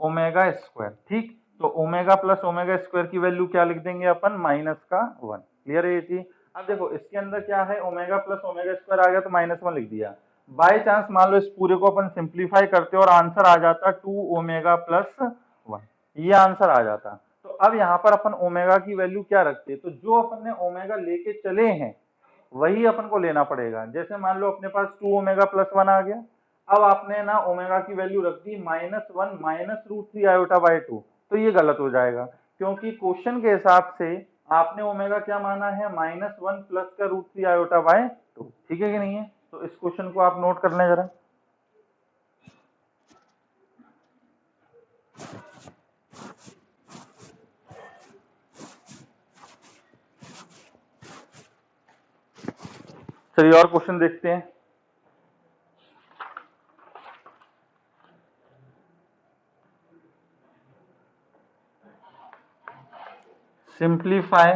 ओमेगा स्क्वायर, ठीक। तो ओमेगा प्लस ओमेगा स्क्वायर की वैल्यू क्या लिख देंगे अपन, माइनस का 1। क्लियर है ये चीज। अब देखो इसके अंदर क्या है, ओमेगा प्लस ओमेगा स्क्वायर आ गया तो -1 लिख दिया। बाय चांस मान लो इस पूरे को अपन सिंप्लीफाई करते और आंसर आ जाता 2 ओमेगा प्लस 1, ये आंसर आ जाता। तो अब यहाँ पर अपन ओमेगा की वैल्यू क्या रखते हैं, तो जो अपन ने ओमेगा लेके चले हैं वही अपन को लेना पड़ेगा। जैसे मान लो अपने पास 2 ओमेगा प्लस 1 आ गया, अब आपने ना ओमेगा की वैल्यू रख दी -1 माइनस √3 आयोटा बाय 2, तो ये गलत हो जाएगा, क्योंकि क्वेश्चन के हिसाब से आपने ओमेगा क्या माना है, -1 प्लस का √3 आयोटा बाय 2, ठीक है कि नहीं है। तो इस क्वेश्चन को आप नोट कर लें जरा। चलिए और क्वेश्चन देखते हैं। Simplify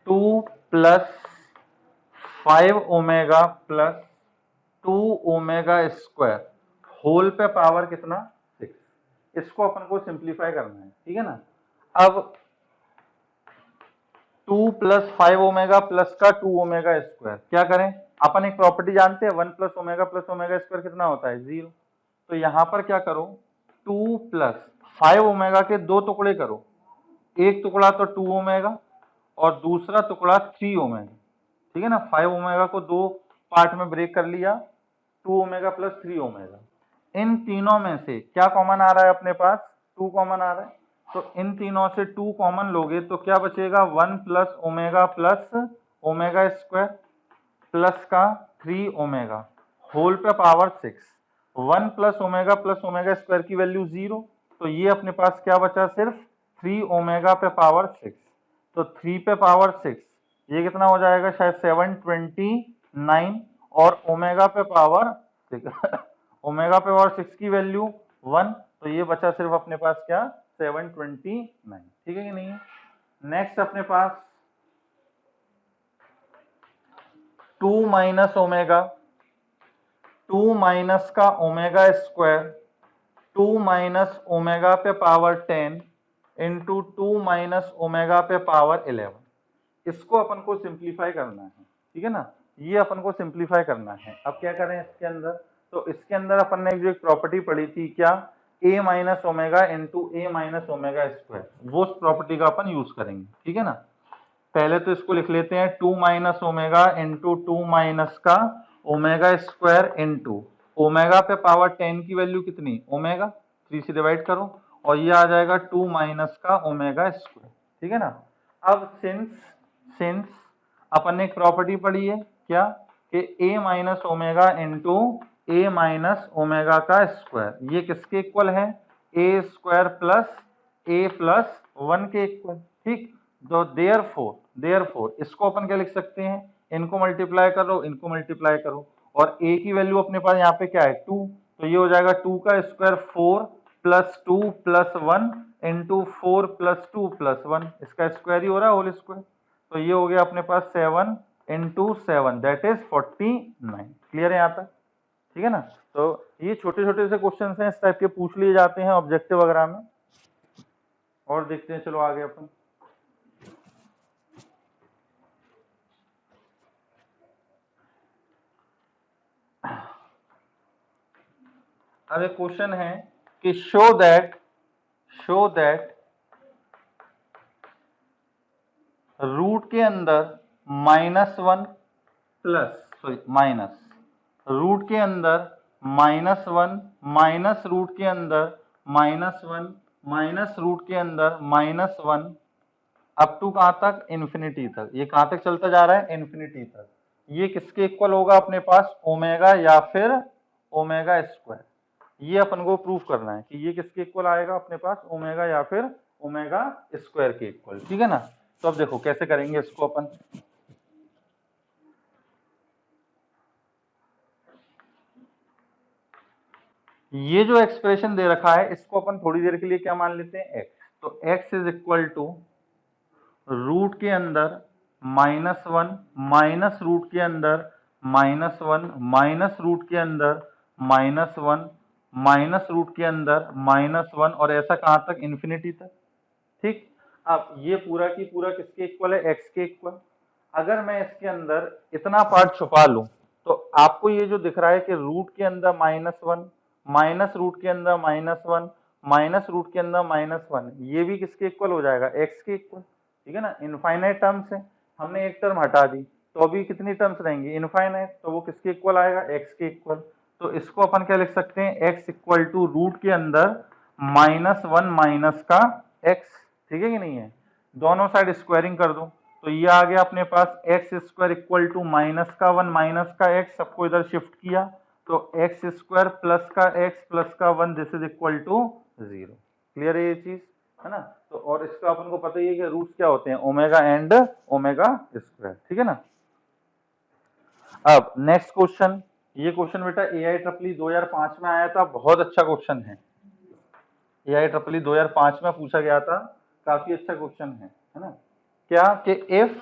2 plus 5 omega plus 2 omega square whole पे पावर कितना 6, इसको अपन को सिंप्लीफाई करना है, ठीक है ना। अब 2 प्लस 5 ओमेगा प्लस का 2 ओमेगा स्क्वायर क्या करें, अपन एक प्रॉपर्टी जानते हैं 1 प्लस ओमेगा स्क्वायर कितना होता है 0। तो यहां पर क्या करो, 2 प्लस 5 ओमेगा के दो टुकड़े करो, एक टुकड़ा तो 2 ओमेगा और दूसरा टुकड़ा 3 ओमेगा, ठीक है ना। 5 ओमेगा को दो पार्ट में ब्रेक कर लिया, 2 ओमेगा प्लस 3 ओमेगा, इन तीनों में से क्या कॉमन आ रहा है अपने पास, 2 कॉमन आ रहा है, तो इन तीनों से 2 कॉमन लोगे तो क्या बचेगा 1 प्लस ओमेगा स्क्वायर प्लस का 3 ओमेगा होल पे पावर 6, 1 प्लस ओमेगा स्क्वायर की वैल्यू 0, तो ये अपने पास क्या बचा सिर्फ 3 ओमेगा पे पावर 6, तो 3 पे पावर 6 ये कितना हो जाएगा शायद 729, और ओमेगा पे पावर 6 की वैल्यू 1, तो ये बचा सिर्फ अपने पास क्या 729, ठीक है कि नहीं है। नेक्स्ट अपने पास 2 माइनस ओमेगा, 2 माइनस का ओमेगा स्क्वायर 2 माइनस ओमेगा पे पावर 10 इंटू 2 माइनस ओमेगा पे पावर 11, इसको अपन को सिंप्लीफाई करना है, ठीक है ना। ये अपन को सिंप्लीफाई करना है। अब क्या करें इसके अंदर, तो इसके अंदर अपन ने जो एक प्रॉपर्टी पढ़ी थी क्या, a minus omega into a minus omega square, वो प्रॉपर्टी का अपन यूज करेंगे, ठीक है ना। पहले तो इसको लिख लेते हैं 2 माइनस ओमेगा इंटू 2 माइनस का ओमेगा स्क्वायर इंटू ओमेगा पे पावर 10 की वैल्यू कितनी ओमेगा, 3 से डिवाइड करो और ये आ जाएगा 2 माइनस का ओमेगा स्क्वायर, ठीक है ना। अब सिंस अपन ने एक प्रॉपर्टी पढ़ी है क्या, कि a minus omega into a minus omega का स्क्वायर, ये किसके इक्वल है, ए स्क्वायर प्लस 1 के इक्वल, ठीक। तो देयरफॉर इसको अपन क्या लिख सकते हैं, इनको मल्टीप्लाई करो इनको मल्टीप्लाई करो, और a की वैल्यू अपने पास यहाँ पे क्या है 2, तो ये हो जाएगा 2 का square 4 plus 2 plus 1 into 4 plus 2 plus 1, इसका स्क्वायर ही हो रहा है होल स्क्वायर, तो ये हो गया अपने पास 7 इंटू 7 दैट इज 49। क्लियर है यहाँ तक, ठीक है ना। तो ये छोटे छोटे से क्वेश्चन हैं, इस टाइप के पूछ लिए जाते हैं ऑब्जेक्टिव वगैरह में। और देखते हैं, चलो आगे अपन अब एक क्वेश्चन है कि शो दैट रूट के अंदर -1 प्लस माइनस रूट के अंदर -1 माइनस रूट के अंदर -1 माइनस रूट के अंदर -1 अप टू कहां तक, इन्फिनिटी तक। ये कहां तक चलता जा रहा है, इन्फिनिटी तक। ये किसके इक्वल होगा अपने पास, ओमेगा या फिर ओमेगा स्क्वायर। ये अपन को प्रूफ करना है कि ये किसके इक्वल आएगा अपने पास, ओमेगा या फिर ओमेगा स्क्वायर के इक्वल, ठीक है ना। तो अब देखो कैसे करेंगे इसको अपन। ये जो एक्सप्रेशन दे रखा है इसको अपन थोड़ी देर के लिए क्या मान लेते हैं, x। तो x is equal to root के अंदर -1 माइनस रूट के अंदर -1 माइनस रूट के अंदर -1 माइनस रूट के अंदर -1 और ऐसा कहां तक, इन्फिनिटी तक, ठीक। अब ये पूरा की पूरा किसके इक्वल है, x के इक्वल। अगर मैं इसके अंदर इतना पार्ट छुपा लूं तो आपको ये जो दिख रहा है कि रूट के अंदर -1 माइनस रूट के अंदर -1 माइनस रूट के अंदर -1, ये भी किसके इक्वल हो जाएगा, x के इक्वल, ठीक है ना। इनफाइनाइट टर्म्स है, हमने एक टर्म हटा दी तो अभी कितनी टर्म्स रहेंगी, इनफाइनाइट, तो वो किसके इक्वल आएगा, x के इक्वल। तो इसको अपन क्या लिख सकते हैं, x इक्वल टू रूट के अंदर -1 माइनस का x, ठीक है कि नहीं है। दोनों साइड स्क्वायरिंग कर दो तो ये आ गया अपने पास X square equal to -1 minus का x, सबको इधर शिफ्ट किया तो एक्स स्क्वायर प्लस का x प्लस का 1, this is equal to 0। Clear है ये चीज, है ना। तो और इसका अपन को पता ही है कि रूट्स क्या होते हैं, ओमेगा एंड ओमेगा स्क्वायर, ठीक है ना। अब नेक्स्ट क्वेश्चन, ये क्वेश्चन बेटा AIEEE 2005 में आया था, बहुत अच्छा क्वेश्चन है। AIEEE 2005 में पूछा गया था, काफी अच्छा क्वेश्चन है ना। क्या कि if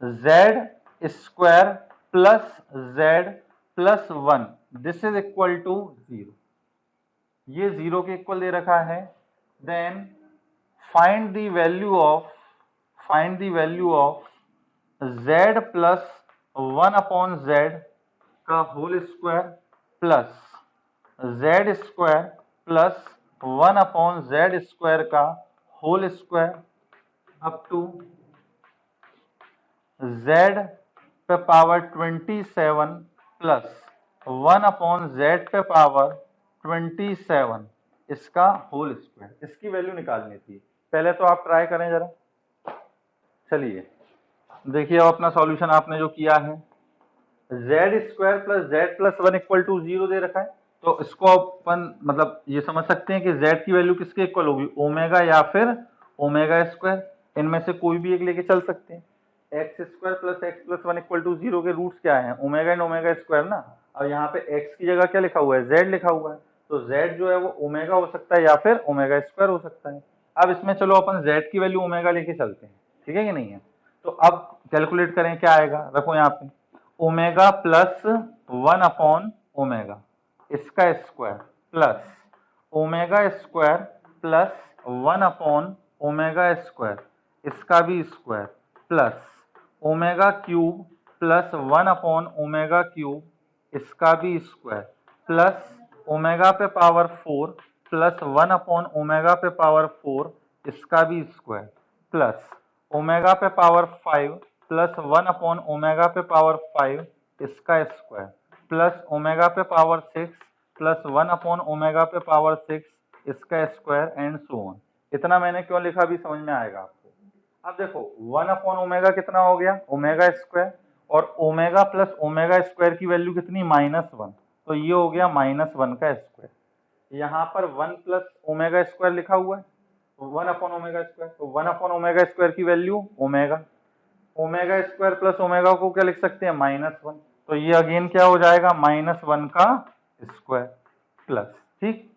z square plus z plus 1 this is equal to 0, ये 0 के इक्वल दे रखा है, then find the value of z plus 1 upon z का whole square plus z square plus 1 upon z square का whole square up to z पे पावर 27 प्लस 1 अपॉन z पे पावर 27 इसका होल स्क्वायर। इसकी वैल्यू निकालनी थी, पहले तो आप ट्राई करें जरा। चलिए देखिए अब अपना सॉल्यूशन आपने जो किया है, z square plus z plus 1 equal to 0 दे रखा है, तो इसको अपन मतलब ये समझ सकते हैं कि z की वैल्यू किसके इक्वल होगी, ओमेगा या फिर ओमेगा स्क्वायर, इनमें से कोई भी एक लेके चल सकते हैं। X square plus x plus 1 equal to 0 के रूट्स क्या है, ओमेगा एंड ओमेगा स्क्वायर ना। और यहाँ पे x की जगह क्या लिखा हुआ है, z लिखा हुआ है, तो z जो है वो ओमेगा हो सकता है या फिर ओमेगा स्क्वायर हो सकता है। अब इसमें चलो अपन z की वैल्यू ओमेगा लेके चलते हैं, ठीक है कि नहीं है। तो अब कैलकुलेट करें, क्या आएगा, रखो यहाँ पे ओमेगा प्लस 1 अपॉन ओमेगा इसका square plus omega square plus 1 upon omega square इसका भी square plus omega cube plus 1 upon omega cube इसका भी स्क्वायर प्लस ओमेगा पे पावर 4 प्लस 1 अपॉन ओमेगा पे पावर 4 इसका भी स्क्वायर प्लस ओमेगा पे पावर 5 प्लस 1 अपॉन ओमेगा पे पावर 5 इसका स्क्वायर प्लस ओमेगा पे पावर 6 प्लस 1 अपॉन ओमेगा पे पावर 6 इसका स्क्वायर एंड सो ऑन। इतना मैंने क्यों लिखा अभी समझ में आएगा आपको। अब देखो 1 अपॉन ओमेगा कितना हो गया, ओमेगा स्क्वायर, और ओमेगा प्लस ओमेगा स्क्वायर की वैल्यू कितनी, -1, तो ये हो गया -1 का स्क्वायर। यहाँ पर 1 प्लस ओमेगा स्क्वायर लिखा हुआ है, 1 अपॉन ओमेगा स्क्वायर, तो 1 अपॉन ओमेगा स्क्वायर की value omega, omega square plus omega को क्या लिख सकते हैं, -1, तो ये अगेन क्या हो जाएगा, -1 का स्क्वायर प्लस, ठीक,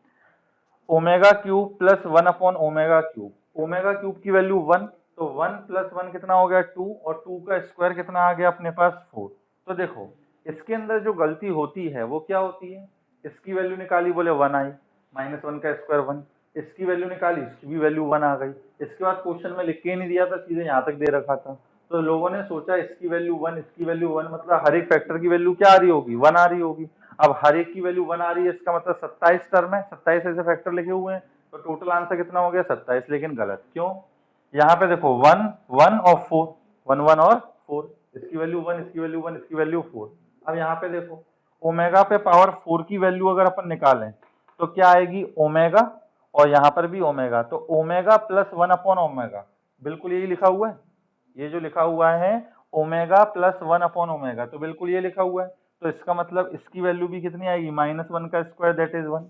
omega cube plus 1 upon omega cube, omega cube की वैल्यू 1, तो 1 प्लस 1 कितना हो गया 2, और 2 का स्क्वायर कितना आ गया अपने पास 4। तो देखो इसके अंदर जो गलती होती है वो क्या होती है, इसकी वैल्यू निकाली बोले 1 आई, -1 का स्क्वायर 1, इसकी वैल्यू निकाली, इसकी भी वैल्यू 1 आ गई। इसके बाद क्वेश्चन में लिख के नहीं दिया था, सीधे यहाँ तक दे रखा था, तो लोगों ने सोचा इसकी वैल्यू 1 इसकी वैल्यू 1, मतलब हर एक फैक्टर की वैल्यू क्या आ रही होगी, 1 आ रही होगी। अब हर एक की वैल्यू 1 आ रही है, इसका मतलब 27 टर्म है, 27 ऐसे फैक्टर लिखे हुए हैं, तो टोटल आंसर कितना हो गया 27, लेकिन गलत क्यों, यहाँ पे देखो 1 1 और 4, 1 1 और 4, इसकी वैल्यू 1 इसकी वैल्यू 1 इसकी वैल्यू 4। अब यहाँ पे देखो ओमेगा पे पावर 4 की वैल्यू अगर अपन निकालें तो क्या आएगी ओमेगा, और यहाँ पर भी ओमेगा, तो ओमेगा प्लस 1 अपॉन ओमेगा, बिल्कुल यही लिखा हुआ है, ये जो लिखा हुआ है ओमेगा प्लस 1 अपॉन ओमेगा, तो बिल्कुल ये लिखा हुआ है। तो इसका मतलब इसकी वैल्यू भी कितनी आएगी, -1 का स्क्वायर, दैट इज 1।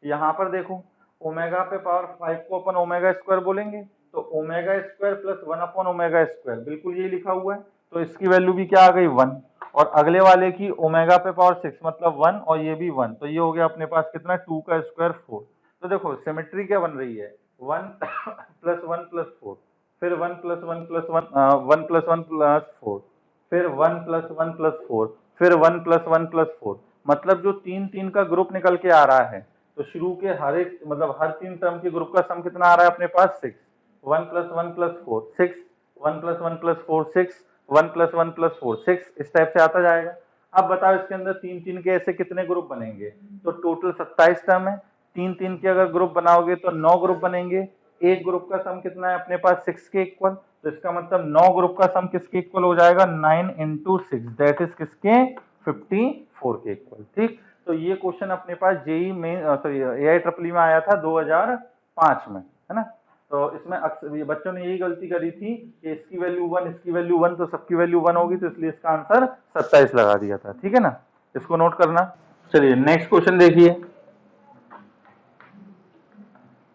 यहाँ पर देखो ओमेगा पे पावर 5 को अपन ओमेगा स्क्वायर बोलेंगे, तो omega square plus 1 upon omega square, बिल्कुल ये लिखा हुआ है, तो इसकी वैल्यू भी क्या आ गई 1। और अगले वाले की ओमेगा पे पावर 6 मतलब 1, और ये भी 1, तो ये हो गया अपने पास कितना 2 का स्क्वायर 4। तो देखो सिमेट्री क्या बन रही है, 1 प्लस 1 प्लस 4, फिर 1 प्लस 1 प्लस 1 1 प्लस 1 प्लस 4, फिर 1 प्लस 1 प्लस 4, फिर 1 प्लस 1 प्लस 4, मतलब जो 3 का ग्रुप निकल के आ रहा है, तो शुरू के हर एक मतलब हर 3 टर्म के ग्रुप का सम कितना आ रहा है अपने पास 6, 1 plus 1 plus 4 6, 1 plus 1 plus 4 6, 1 plus 1 plus 4 6, इस टाइप से आता जाएगा। अब बताओ इसके अंदर 3 के ऐसे कितने ग्रुप बनेंगे, तो टोटल 27 टर्म है, 3 के अगर ग्रुप बनाओगे तो 9 ग्रुप बनेंगे, एक ग्रुप का सम कितना है अपने पास 6 के इक्वल, तो इसका मतलब 9 ग्रुप का सम किसके इक्वल हो जाएगा, 9 इंटू 6, दैट इज किसके 54 के इक्वल। ठीक, तो ये क्वेश्चन अपने पास जेई में सॉरी AIEEE में आया था 2005 में, है ना। तो इसमें अक्सर बच्चों ने यही गलती करी थी कि इसकी वैल्यू 1, इसकी वैल्यू 1, तो सबकी वैल्यू 1 होगी, तो इसलिए इसका आंसर 27 लगा दिया था। ठीक है ना, इसको नोट करना। चलिए नेक्स्ट क्वेश्चन देखिए,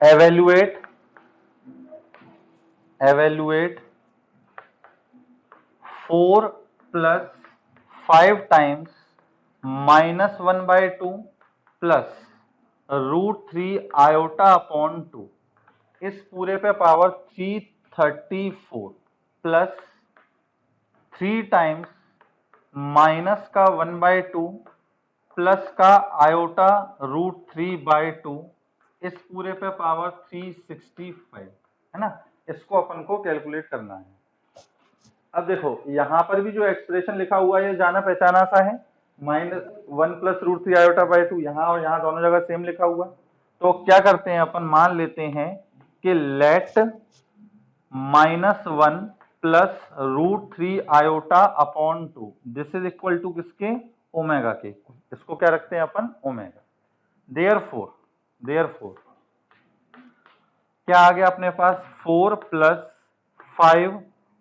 evaluate 4 plus 5 times -1/2 plus √3 iota upon 2, इस पूरे पे पावर 334 प्लस 3 टाइम्स माइनस का 1/2 प्लस का आयोटा √3/2, इस पूरे पे पावर 365, है ना। इसको अपन को कैलकुलेट करना है। अब देखो यहाँ पर भी जो एक्सप्रेशन लिखा हुआ है ये जाना पहचाना सा है, -1 प्लस √3 आयोटा बाई 2, यहाँ और यहाँ दोनों जगह सेम लिखा हुआ। तो क्या करते हैं अपन, मान लेते हैं कि let -1 plus √3 iota upon 2 this is equal to किसके, ओमेगा के, इसको क्या रखते हैं अपन ओमेगा। देयरफॉर क्या आ गया अपने पास, 4 प्लस 5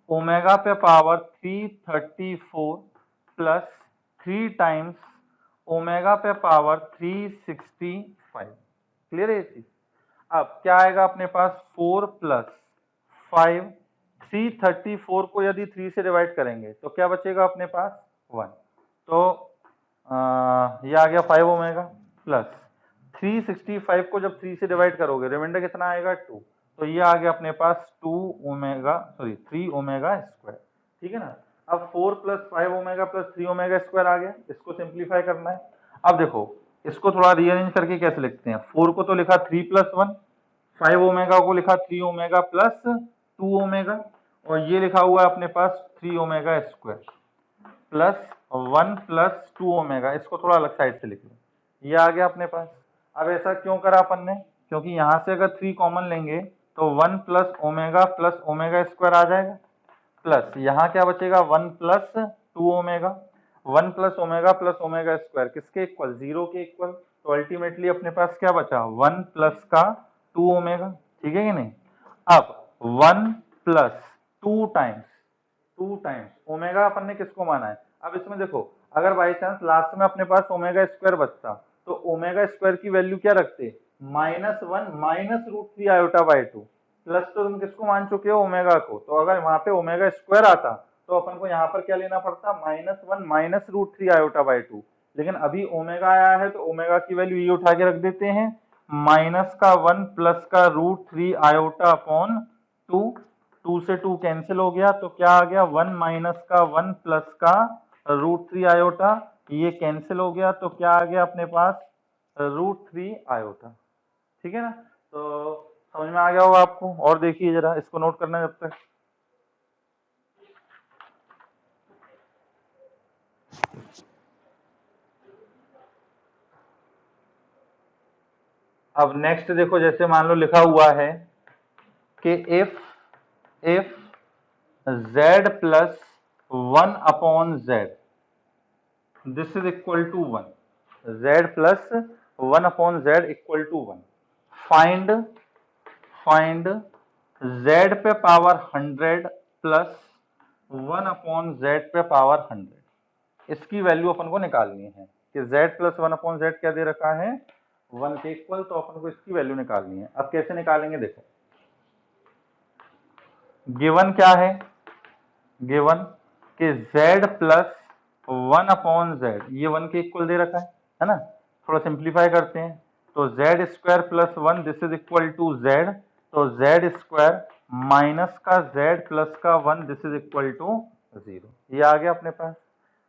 ओमेगा पे पावर 334 प्लस 3 टाइम्स ओमेगा पे पावर 365। क्लियर है ये चीज। अब क्या आएगा अपने पास, 4 प्लस 5, 334 को यदि 3 से डिवाइड करेंगे तो क्या बचेगा अपने पास 1, तो ये आ गया 5 ओमेगा प्लस 365 को जब 3 से डिवाइड करोगे रिमाइंडर कितना आएगा 2, तो ये आ गया अपने पास 3 ओमेगा स्क्वायर। ठीक है ना। अब 4 plus 5 omega plus 3 omega square आ गया, इसको सिंप्लीफाई करना है। अब देखो इसको थोड़ा रीअरेंज करके कैसे लिखते हैं, 4 को तो लिखा 3 प्लस 1, 5 ओमेगा को लिखा 3 ओमेगा प्लस 2 ओमेगा, और ये लिखा हुआ है अपने पास 3 omega square plus 1 plus 2 omega, इसको थोड़ा अलग साइड से लिख लो, ये आ गया अपने पास। अब ऐसा क्यों करा अपन ने, क्योंकि यहाँ से अगर 3 कॉमन लेंगे तो 1 प्लस ओमेगा स्क्वायर आ जाएगा, प्लस यहाँ क्या बचेगा 1 plus 2 omega, 1 plus omega square किसके इक्वल, 0 के इक्वल, तो अल्टीमेटली अपने पास क्या बचा 1 प्लस का 2 ओमेगा। ठीक है कि नहीं। अब 1 प्लस 2 टाइम्स ओमेगा अपन ने किसको माना है। अब इसमें देखो अगर बाई चांस लास्ट में अपने पास ओमेगा स्क्वायर बचता तो ओमेगा स्क्वायर की वैल्यू क्या रखते, -1 माइनस √3 आयोटा बाई 2, प्लस तो तुम किसको मान चुके हो ओमेगा को, तो अगर वहां पे ओमेगा स्क्वायर आता तो अपन को यहाँ पर क्या लेना पड़ता, -1 माइनस √3 आयोटा बाई 2, लेकिन अभी ओमेगा आया है तो ओमेगा की वैल्यू ये उठा के रख देते हैं, माइनस का 1 प्लस का √3 आयोटा अपॉन 2, 2 से 2 कैंसिल हो गया, तो क्या आ गया 1 माइनस का 1 प्लस का √3 आयोटा, ये कैंसिल हो गया, तो क्या आ गया अपने पास √3 आयोटा। ठीक है ना, तो समझ में आ गया होगा आपको। और देखिए जरा इसको नोट करना जब तक। अब नेक्स्ट देखो, जैसे मान लो लिखा हुआ है कि if z plus 1 upon z this is equal to 1, z plus 1/z equal to 1। Find z पे पावर 100 प्लस 1/z पे पावर 100। इसकी वैल्यू अपन को निकालनी है कि z प्लस 1/z क्या दे रखा है, 1 के इक्वल, तो अपन को इसकी वैल्यू निकालनी है। अब कैसे निकालेंगे देखो, गिवन क्या है, गिवन कि z प्लस 1/z ये 1 के इक्वल दे रखा है ना। थोड़ा सिंप्लीफाई करते हैं तो z square plus 1 this is equal to z, तो z स्क्वायर माइनस का z प्लस का 1 दिस इज इक्वल टू 0। ये आ गया अपने पास।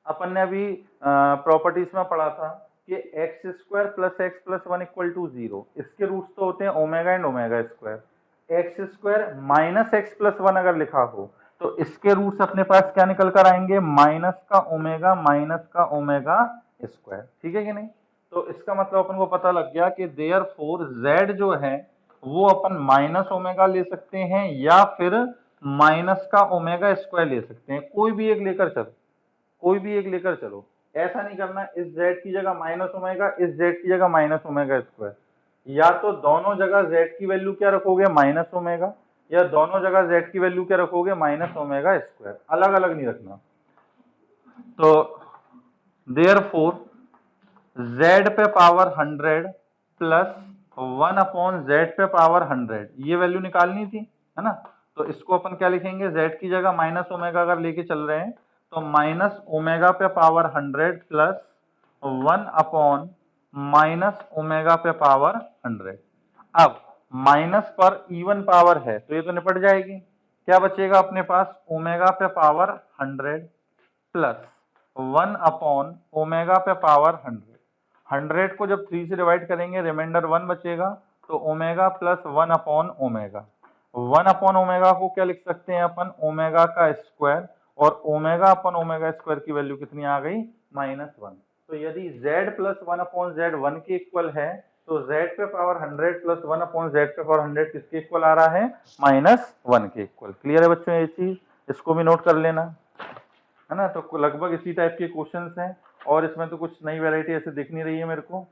अपन ने अभी प्रॉपर्टीज में पढ़ा था कि x square plus x plus 1 equal to 0, इसके रूट्स तो होते हैं omega and omega squared. X square minus x plus 1 अगर लिखा हो तो इसके रूट्स अपने पास क्या निकल कर आएंगे, माइनस का ओमेगा स्क्वायर। ठीक है कि नहीं। तो इसका मतलब अपन को पता लग गया कि देयरफॉर z जो है वो अपन माइनस ओमेगा ले सकते हैं या फिर माइनस का ओमेगा स्क्वायर ले सकते हैं। कोई भी एक लेकर चलो, कोई भी एक लेकर चलो। ऐसा नहीं करना इस z की जगह माइनस ओमेगा, इस z की जगह माइनस ओमेगा स्क्वायर। या तो दोनों जगह z की वैल्यू क्या रखोगे, माइनस ओमेगा, या दोनों जगह z की वैल्यू क्या रखोगे, माइनस ओमेगा स्क्वायर। अलग अलग नहीं रखना। तो देयरफॉर z पे पावर 100 प्लस 1/z पे पावर 100 ये वैल्यू निकालनी थी, है ना। तो इसको अपन क्या लिखेंगे, z की जगह माइनस ओमेगा अगर लेके चल रहे हैं तो माइनस ओमेगा पे पावर 100 प्लस 1 माइनस ओमेगा पे पावर 100। अब माइनस पर इवन पावर है तो ये तो निपट जाएगी। क्या बचेगा अपने पास, ओमेगा पे पावर 100 प्लस 1/ओमेगा पे पावर 100 को जब 3 से डिवाइड करेंगे रिमाइंडर 1 बचेगा, तो ओमेगा प्लस 1/ओमेगा। 1/ओमेगा को क्या लिख सकते हैं अपन, ओमेगा का स्क्वायर, और ओमेगा अपन ओमेगा स्क्वायर की वैल्यू कितनी आ गई, -1। तो यदि z प्लस 1/z 1 के इक्वल है तो z पे पावर 100 प्लस 1/z पे पावर 100 किसके इक्वल आ रहा है, -1 के इक्वल। क्लियर है बच्चों ये चीज, इसको भी नोट कर लेना, है ना। तो लगभग इसी टाइप के क्वेश्चंस हैं और इसमें तो कुछ नई वैरायटी ऐसे दिख नहीं रही है मेरे को।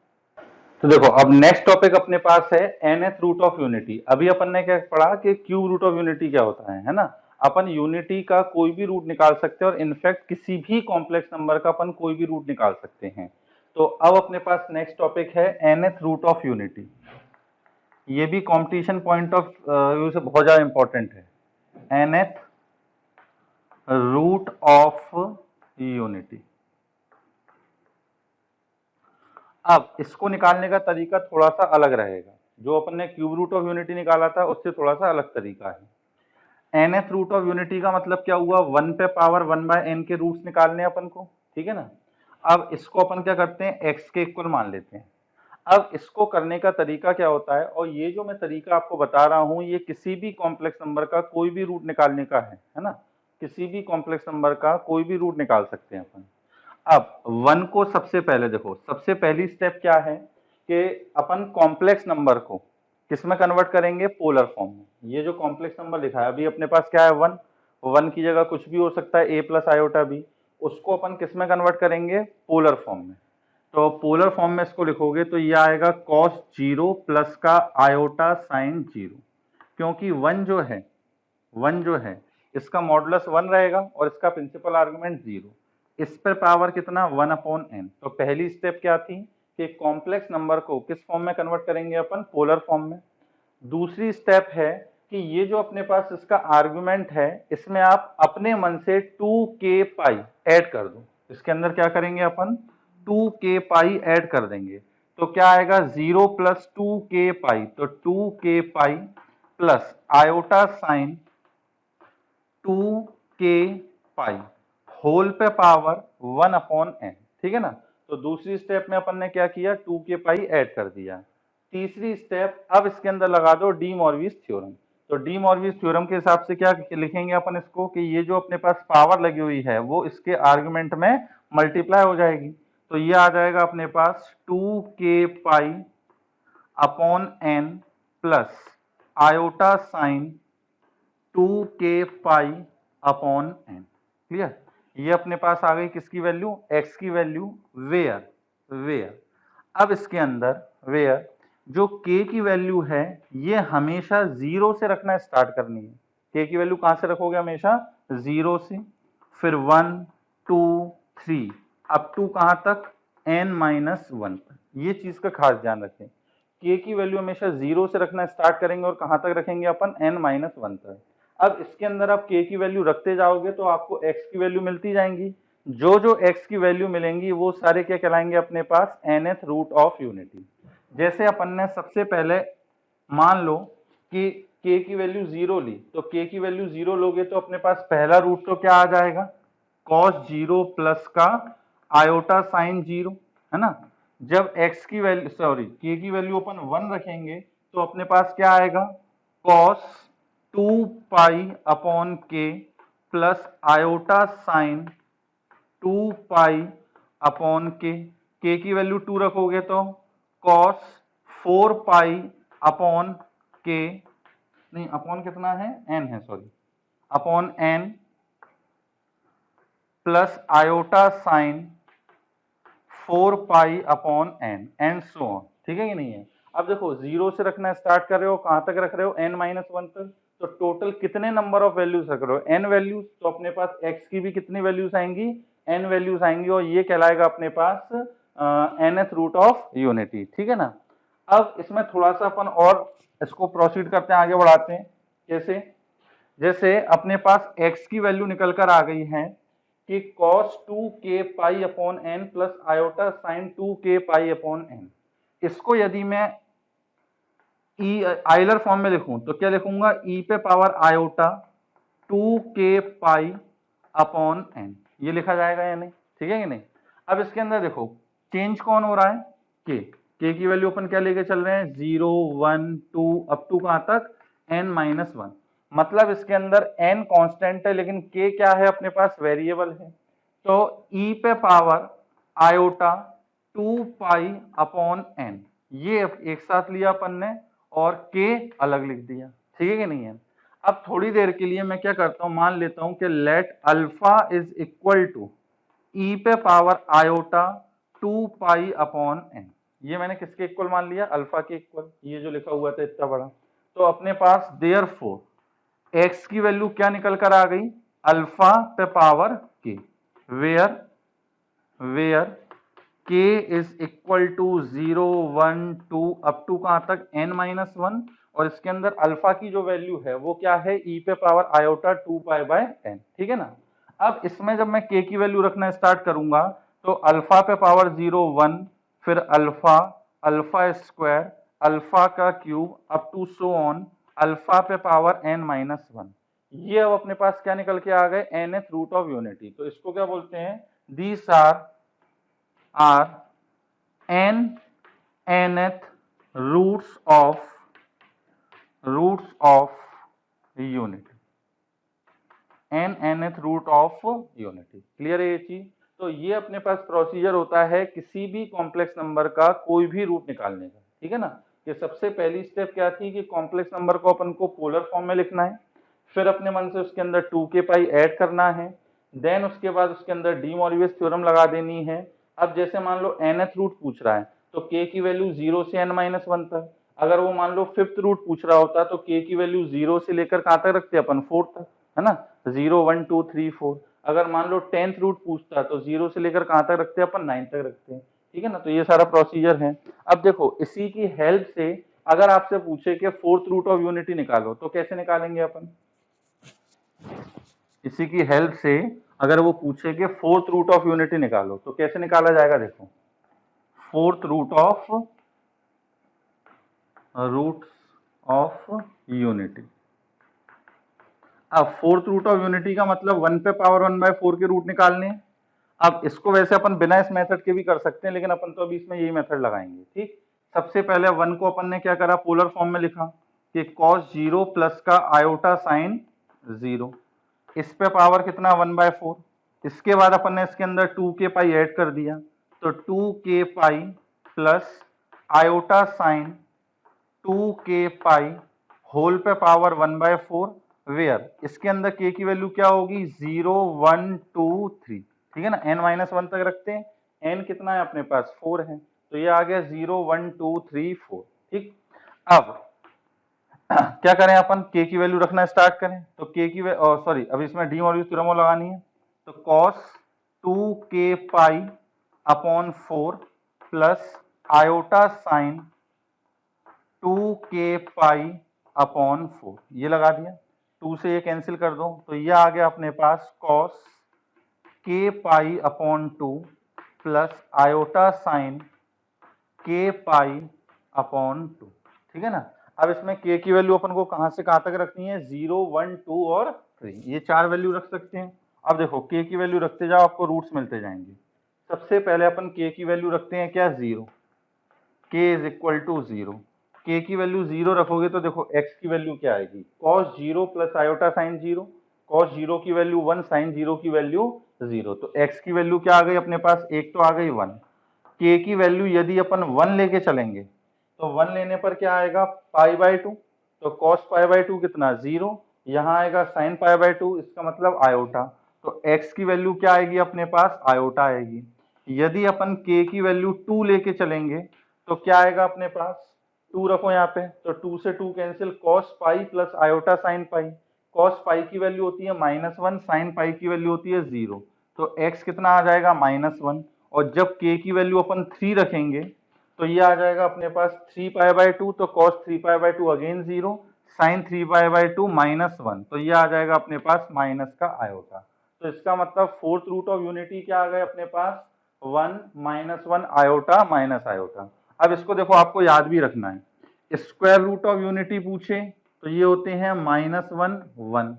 तो देखो अब नेक्स्ट टॉपिक अपने पास है nth रूट ऑफ यूनिटी। अभी अपन ने क्या पढ़ा कि क्यूब रूट ऑफ यूनिटी क्या होता है ना। अपन यूनिटी का कोई भी रूट निकाल सकते हैं और इनफैक्ट किसी भी कॉम्प्लेक्स नंबर का अपन कोई भी रूट निकाल सकते हैं। तो अब अपने पास नेक्स्ट टॉपिक है nth रूट ऑफ यूनिटी। ये भी कॉम्पिटिशन पॉइंट ऑफ व्यू से बहुत ज्यादा इंपॉर्टेंट है, nth रूट ऑफ यूनिटी। अब इसको निकालने का तरीका थोड़ा सा अलग रहेगा, जो अपन ने क्यूब रूट ऑफ यूनिटी निकाला था उससे थोड़ा सा अलग तरीका है। nth रूट ऑफ यूनिटी का मतलब क्या हुआ, 1 पे पावर 1/n के रूट्स निकालने अपन को, ठीक है ना। अब इसको अपन क्या करते हैं, x के इक्वल मान लेते हैं। अब इसको करने का तरीका क्या होता है, और ये जो मैं तरीका आपको बता रहा हूं ये किसी भी कॉम्प्लेक्स नंबर का कोई भी रूट निकालने का है ना। किसी भी कॉम्प्लेक्स नंबर का कोई भी रूट निकाल सकते हैं अपन। अब 1 को सबसे पहले देखो, सबसे पहली स्टेप क्या है कि अपन कॉम्प्लेक्स नंबर को किसमें कन्वर्ट करेंगे, पोलर फॉर्म में। ये जो कॉम्प्लेक्स नंबर लिखा है अभी अपने पास क्या है, 1 की जगह कुछ भी हो सकता है, a प्लस आयोटा b, उसको अपन किसमें कन्वर्ट करेंगे, पोलर फॉर्म में। तो पोलर फॉर्म में इसको लिखोगे तो ये आएगा cos 0 प्लस का आयोटा साइन 0, क्योंकि 1 जो है इसका मॉडुलस 1 रहेगा और इसका प्रिंसिपल आर्गुमेंट 0। इस पर पावर कितना, 1/n। तो पहली स्टेप क्या थी कि कॉम्प्लेक्स नंबर को किस फॉर्म में कन्वर्ट करेंगे अपन, पोलर फॉर्म में। दूसरी स्टेप है कि ये जो अपने पास इसका आर्गुमेंट है इसमें आप अपने मन से 2k पाई ऐड कर दो। इसके अंदर क्या करेंगे अपन, 2k पाई ऐड कर देंगे। तो क्या आएगा, 0 प्लस 2k पाई, तो 2k pi plus iota sine 2k पाई होल पे पावर 1/n, ठीक है ना। तो दूसरी स्टेप में अपन ने क्या किया, 2k पाई ऐड कर दिया। तीसरी स्टेप, अब इसके अंदर लगा दो डी मॉर्विस थ्योरम। तो डी मॉर्विस थ्योरम के हिसाब से क्या लिखेंगे अपन इसको कि ये जो अपने पास पावर लगी हुई है वो इसके आर्गुमेंट में मल्टीप्लाई हो जाएगी। तो ये आ जाएगा अपने पास 2k पाई upon n plus iota sine 2k पाई अपॉन n। क्लियर। ये अपने पास आ गई किसकी वैल्यू, x की वैल्यू, वेयर अब इसके अंदर वेयर जो k की वैल्यू है ये हमेशा 0 से रखना स्टार्ट करनी है। k की वैल्यू कहां से रखोगे? हमेशा 0 से, फिर 1 2 3 अप टू कहां तक? n-1 तक। ये चीज का खास ध्यान रखें, k की वैल्यू हमेशा 0 से रखना स्टार्ट करेंगे और कहां तक रखेंगे अपन? n-1 तक। अब इसके अंदर आप k की वैल्यू रखते जाओगे तो आपको x की वैल्यू मिलती जाएंगी। जो जो x की वैल्यू मिलेंगी वो सारे क्या कहलाएंगे अपने पास? nth root of unity. जैसे अपन ने सबसे पहले मान लो कि k की वैल्यू 0 ली, तो k की वैल्यू 0 लोगे तो अपने पास पहला रूट तो क्या आ जाएगा? cos 0 प्लस का आयोटा साइन 0, है ना। जब x की वैल्यू k की वैल्यू अपन 1 रखेंगे तो अपने पास क्या आएगा? cos 2 pi upon k plus iota sine 2 pi upon k की वैल्यू 2 रखोगे तो cos 4 पाई अपॉन k, नहीं अपॉन कितना है? n है, sorry, upon n plus iota sine 4 pi upon n and so on. ठीक है कि नहीं है? अब देखो 0 से रखना स्टार्ट कर रहे हो, कहां तक रख रहे हो? n-1 तक। तो टोटल कितने नंबर ऑफ वैल्यूज रख रहे हो? n values. तो अपने पास x की भी कितनी वैल्यूज आएंगी? n वैल्यूज आएंगी और ये कहलाएगा अपने पास nth रूट ऑफ यूनिटी। ठीक है ना। अब इसमें थोड़ा सा अपन और इसको प्रोसीड करते हैं, आगे बढ़ाते हैं। कैसे? जैसे अपने पास x की वैल्यू निकल कर आ गई है कि cos 2k पाई upon n plus iota sine 2k पाई अपॉन n। इसको यदि मैं आइलर फॉर्म में लिखूं तो क्या लिखूंगा? e पे पावर आयोटा 2k पाई अपॉन n, ये लिखा जाएगा या नहीं? ठीक है कि नहीं? अब इसके अंदर देखो चेंज कौन हो रहा है? k की वैल्यू अपन क्या लेके चल रहे हैं? 0 1 2 अप टू कहां तक? n-1। मतलब इसके अंदर n कांस्टेंट है लेकिन k क्या है? अपने पास वेरिएबल है। तो e पे power iota 2 pi upon n, ये एक साथ लिया अपन ने और k अलग लिख दिया। ठीक है कि नहीं है? अब थोड़ी देर के लिए मैं क्या करता हूं, मान लेता हूं कि let alpha is equal to e पे power iota 2 pi upon n। ये मैंने किसके इक्वल मान लिया? अल्फा के इक्वल। ये जो लिखा हुआ था इतना बड़ा, तो अपने पास देयरफॉर x की वैल्यू क्या निकल कर आ गई? अल्फा पे power k, where k is equal to 0 1 2 up to कहां तक? n-1। और इसके अंदर अल्फा की जो वैल्यू है वो क्या है? e पे power iota 2 pi by n। ठीक है ना। अब इसमें जब मैं k की वैल्यू रखना स्टार्ट करूंगा तो अल्फा पे पावर 0 1, फिर अल्फा, अल्फा स्क्वायर, अल्फा का cube up to so on alpha पे पावर n-1। ये अब अपने पास क्या निकल के आ गए? nth root of unity. तो इसको क्या बोलते हैं? These are nth roots of unity. nth root of unity. Clear है ये चीज? तो ये अपने पास प्रोसीजर होता है किसी भी कॉम्प्लेक्स नंबर का कोई भी रूट निकालने का। ठीक है ना। कि सबसे पहली स्टेप क्या थी कि कॉम्प्लेक्स नंबर को अपन को पोलर फॉर्म में लिखना है, फिर अपने मन से उसके अंदर 2k पाई ऐड करना है, देन उसके बाद उसके अंदर डी मॉरिवियस थ्योरम लगा देनी है। अब जैसे मान लो nth रूट पूछ रहा है तो k की वैल्यू 0 से n-1 तक। अगर वो मान लो फिफ्थ रूट पूछ रहा होता तो k की वैल्यू 0 से लेकर कहां तक रखते अपन? 4 तक, है ना। 0 1 2 3 4। अगर मान लो 10th रूट पूछता तो 0 से लेकर कहां तक रखते हैं अपन? 9 तक रखते हैं। ठीक है ना। तो ये सारा प्रोसीजर है। अब देखो इसी की हेल्प से अगर आपसे पूछे कि फोर्थ रूट ऑफ यूनिटी निकालो तो कैसे निकालेंगे अपन? इसी की हेल्प से अगर वो पूछे कि फोर्थ रूट ऑफ यूनिटी निकालो तो कैसे निकाला जाएगा? देखो फोर्थ रूट्स ऑफ यूनिटी। अब फोर्थ रूट ऑफ यूनिटी का मतलब 1 पे पावर 1/4 के रूट निकालने हैं। अब इसको वैसे अपन बिना इस मेथड के भी कर सकते हैं लेकिन अपन तो अभी इसमें यही मेथड लगाएंगे। ठीक। सबसे पहले 1 को अपन ने क्या करा? पोलर फॉर्म में लिखा कि cos 0 प्लस का आयोटा साइन 0, इस पे पावर कितना? 1/4। इसके बाद अपन ने इसके अंदर 2k पाई ऐड कर दिया तो 2k pi plus iota sine 2k पाई होल पे पावर 1/4, वेयर इसके अंदर k की वैल्यू क्या होगी? 0 1 2 3। ठीक है ना। n-1 तक रखते हैं। n कितना है अपने पास? 4 है। तो ये आ गया 0 1 2 3 4। ठीक, अब क्या करें अपन, k की वैल्यू रखना स्टार्ट करें। तो k की सॉरी, अभी इसमें डी मॉर्गन थ्योरम लगानी है। तो cos 2k pi upon 4 plus iota sine 2k pi upon 4, ये लगा दिया। 2 से ये कैंसिल कर दो, तो ये आ गया अपने पास cos k pi upon 2 plus iota sine k pi upon 2। ठीक है ना। अब इसमें k की वैल्यू अपन को कहां से कहां तक रखनी है, 0 1 2 और 3, ये 4 वैल्यू रख सकते हैं। अब देखो k की वैल्यू रखते जाओ, आपको रूट्स मिलते जाएंगे। सबसे पहले अपन k की वैल्यू रखते हैं क्या, 0, k is equal to 0। k की वैल्यू 0 रखोगे तो देखो x की वैल्यू क्या आएगी, cos 0 plus iota sine 0। cos 0 की वैल्यू 1, साइन 0 की वैल्यू 0। तो x की वैल्यू क्या आ गई अपने पास, एक तो आ गई 1। k की वैल्यू यदि अपन 1 लेके चलेंगे तो 1 लेने पर क्या आएगा, पाई बाय 2। तो cos पाई बाय 2 कितना, 0। यहाँ आएगा साइन पाई बाय 2, इसका मतलब आयोटा। तो x की वैल्यू क्या आएगी अपने पास, आयोटा आएगी। यदि अपन k की वैल्यू 2 लेके चलेंगे तो क्या आएगा अपने पास, 2 रखो यहाँ पे, तो 2 से 2 cancel, cos pi plus iota sine pi. cos पाई की वैल्यू होती है -1, साइन पाई की वैल्यू होती है 0। तो x कितना आ जाएगा, -1। और जब k की वैल्यू अपन 3 रखेंगे तो ये आ जाएगा अपने पास 3 पाई बाय 2। तो cos 3 pi by 2 again 0, sine 3 pi by 2 -1। तो ये आ जाएगा अपने पास माइनस का आयोटा। तो इसका मतलब फोर्थ रूट ऑफ यूनिटी क्या आ गए अपने पास, 1 -1 आयोटा माइनस आयोटा। अब इसको देखो आपको याद भी रखना है, स्क्वायर रूट ऑफ यूनिटी पूछे तो ये होते हैं -1 1।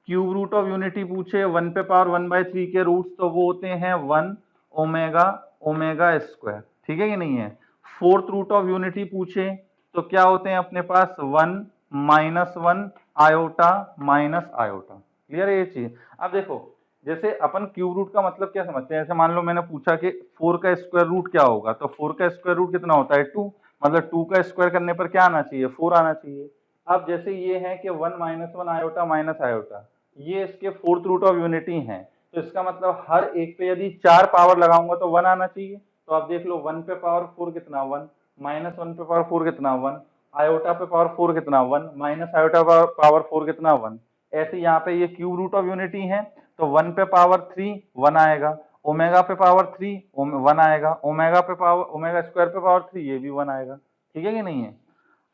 क्यूब रूट ऑफ यूनिटी पूछे 1 पे पावर 1/3 के रूट्स तो वो होते हैं 1 ओमेगा ओमेगा स्क्वायर। ठीक है कि नहीं है। फोर्थ रूट ऑफ यूनिटी पूछे तो क्या होते हैं अपने पास 1 -1 आयोटा माइनस आयोटा। क्लियर है ये चीज। अब देखो जैसे अपन क्यूब रूट का मतलब क्या समझते हैं, जैसे मान लो मैंने पूछा कि 4 का स्क्वायर रूट क्या होगा, तो 4 का स्क्वायर रूट कितना होता है, 2। मतलब 2 का स्क्वायर करने पर क्या आना चाहिए, 4 आना चाहिए। अब जैसे ये है कि 1 -1 आयोटा माइनस आयोटा, ये इसके फोर्थ रूट ऑफ यूनिटी हैं, तो इसका मतलब हर एक पे यदि 4 पावर लगाऊंगा तो 1 आना चाहिए। तो आप देख लो 1 पे पावर 4 कितना 1, -1 पे पावर 4 कितना 1, आयोटा पे पावर 4 कितना 1, माइनस आयोटा पावर 4 कितना 1। ऐसे यहाँ पे ये क्यूब रूट ऑफ यूनिटी है, तो 1 पे पावर 3 1 आएगा, ओमेगा पे पावर 3 1 आएगा, ओमेगा पे पावर ओमेगा स्क्वायर पे पावर 3 ये भी 1 आएगा। ठीक है कि नहीं है।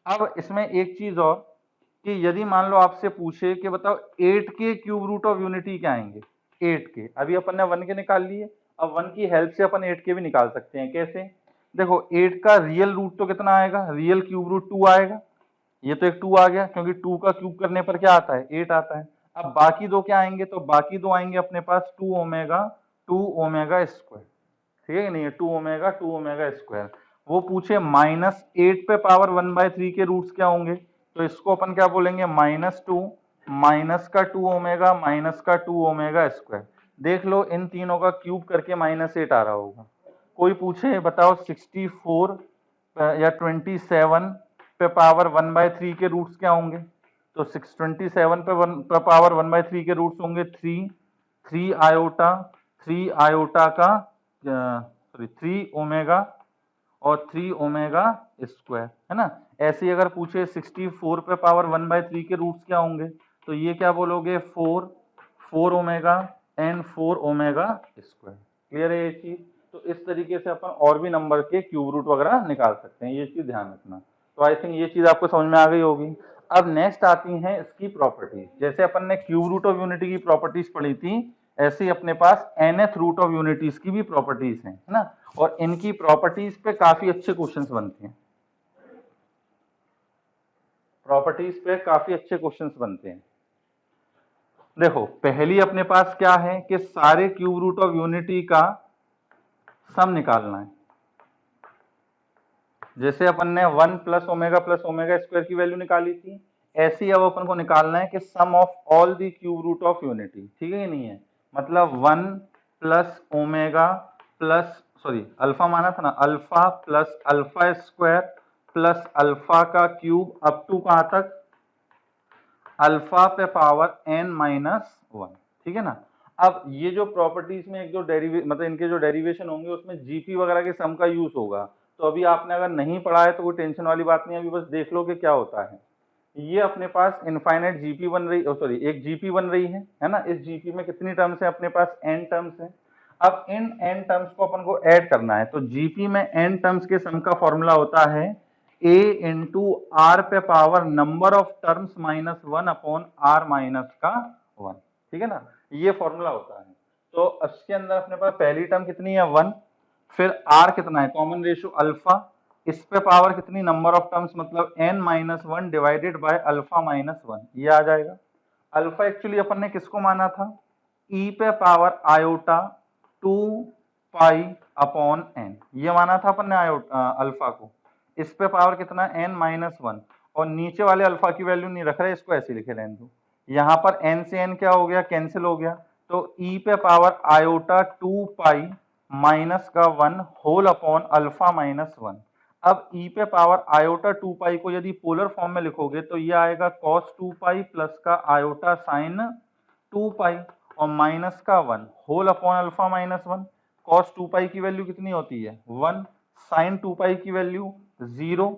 अब इसमें एक चीज और कि यदि मान लो आपसे पूछे कि बताओ 8 के क्यूब रूट ऑफ यूनिटी क्या आएंगे, 8 के, अभी अपन ने 1 के निकाल लिए, अब 1 की हेल्प से अपन 8 के भी निकाल सकते हैं। कैसे, देखो 8 का रियल रूट तो कितना आएगा, रियल क्यूब रूट 2 आएगा। ये तो एक 2 आ गया क्योंकि 2 का क्यूब करने पर क्या आता है, 8 आता है। अब बाकी दो क्या आएंगे, तो बाकी दो आएंगे अपने पास 2 ओमेगा स्क्वायर। ठीक है कि नहीं है, 2 ओमेगा स्क्वायर। वो पूछे -8 पे पावर 1/3 के रूट्स क्या होंगे, तो इसको अपन क्या बोलेंगे, -2 माइनस का 2 ओमेगा माइनस का 2 ओमेगा स्क्वायर। देख लो इन तीनों का क्यूब करके -8 आ रहा होगा। कोई पूछे बताओ 64 या 27 पे पावर 1/3 के रूट्स क्या होंगे, तो 627 पे पावर 1/3 के रूट्स होंगे 3 आयोटा का सॉरी 3 ओमेगा और 3 ओमेगा स्क्वायर, है ना। ऐसे ही अगर पूछे 64 पे पावर 1/3 के रूट्स क्या होंगे, तो ये क्या बोलोगे, 4 omega and 4 omega square. Clear है ये चीज। तो इस तरीके से अपन और भी नंबर के क्यूब रूट वगैरह निकाल सकते हैं, ये चीज ध्यान रखना। तो आई थिंक ये चीज आपको समझ में आ गई होगी। अब नेक्स्ट आती हैं इसकी प्रॉपर्टीज। जैसे अपन ने क्यूब रूट ऑफ यूनिटी की प्रॉपर्टीज पढ़ी थी, ऐसे ही अपने पास nth रूट ऑफ यूनिटीज की भी प्रॉपर्टीज हैं, है ना। और इनकी प्रॉपर्टीज पे काफी अच्छे क्वेश्चंस बनते हैं, प्रॉपर्टीज पे काफी अच्छे क्वेश्चंस बनते हैं। देखो पहली अपने पास क्या है कि सारे क्यूब रूट ऑफ यूनिटी का सम निकालना है। जैसे अपन ने 1 प्लस ओमेगा स्क्वायर की वैल्यू निकाली थी, ऐसे ही अब अपन को निकालना है कि sum of all the cube root of unity. ठीक है कि नहीं है, मतलब 1 plus omega plus sorry alpha माना था ना, alpha plus alpha square plus alpha का क्यूब अप टू कहां तक, अल्फा पे पावर n-1। ठीक है ना। अब ये जो प्रॉपर्टीज में एक जो मतलब इनके जो डेरिवेशन होंगे उसमें जीपी वगैरह के सम का यूज होगा। तो अभी आपने अगर नहीं पढ़ा है तो कोई टेंशन वाली बात नहीं है, अभी बस देख लो कि क्या होता है। ये अपने पास इनफाइनाइट जीपी बन रही, सॉरी एक जीपी बन रही है ना। इस जीपी में कितनी टर्म्स है अपने पास, n टर्म्स है। अब इन n टर्म्स को अपन को ऐड करना है, तो जीपी में n टर्म्स के सम का फॉर्मूला होता है a इंटू आर पे power number of terms minus 1 upon r minus का 1, ठीक है ना, ये फॉर्मूला होता है। तो इसके अंदर अपने पास पहली टर्म कितनी है 1, फिर r कितना है कॉमन रेशियो अल्फा, इस पे पावर कितनी नंबर ऑफ टर्म्स मतलब n minus 1 divided by alpha minus 1, ये आ जाएगा। अल्फा एक्चुअली अपन ने किसको माना था, e पे power iota 2 pi upon n, ये माना था अपन ने आयोटा अल्फा को। इस पे पावर कितना n माइनस 1, और नीचे वाले अल्फा की वैल्यू नहीं रख रहे, इसको ऐसे लिखे रहने दो। यहाँ पर n से n क्या हो गया, कैंसिल हो गया, तो e पे पावर आयोटा 2 पाई माइनस का 1 होल अपॉन अल्फा माइनस 1। अब e पे पावर आयोटा 2 पाई को यदि पोलर फॉर्म में लिखोगे तो ये आएगा cos 2 पाई प्लस का आयोटा साइन 2 पाई और माइनस का 1 whole upon alpha minus 1। cos 2 पाई की वैल्यू कितनी होती है 1, साइन 2 पाई की वैल्यू 0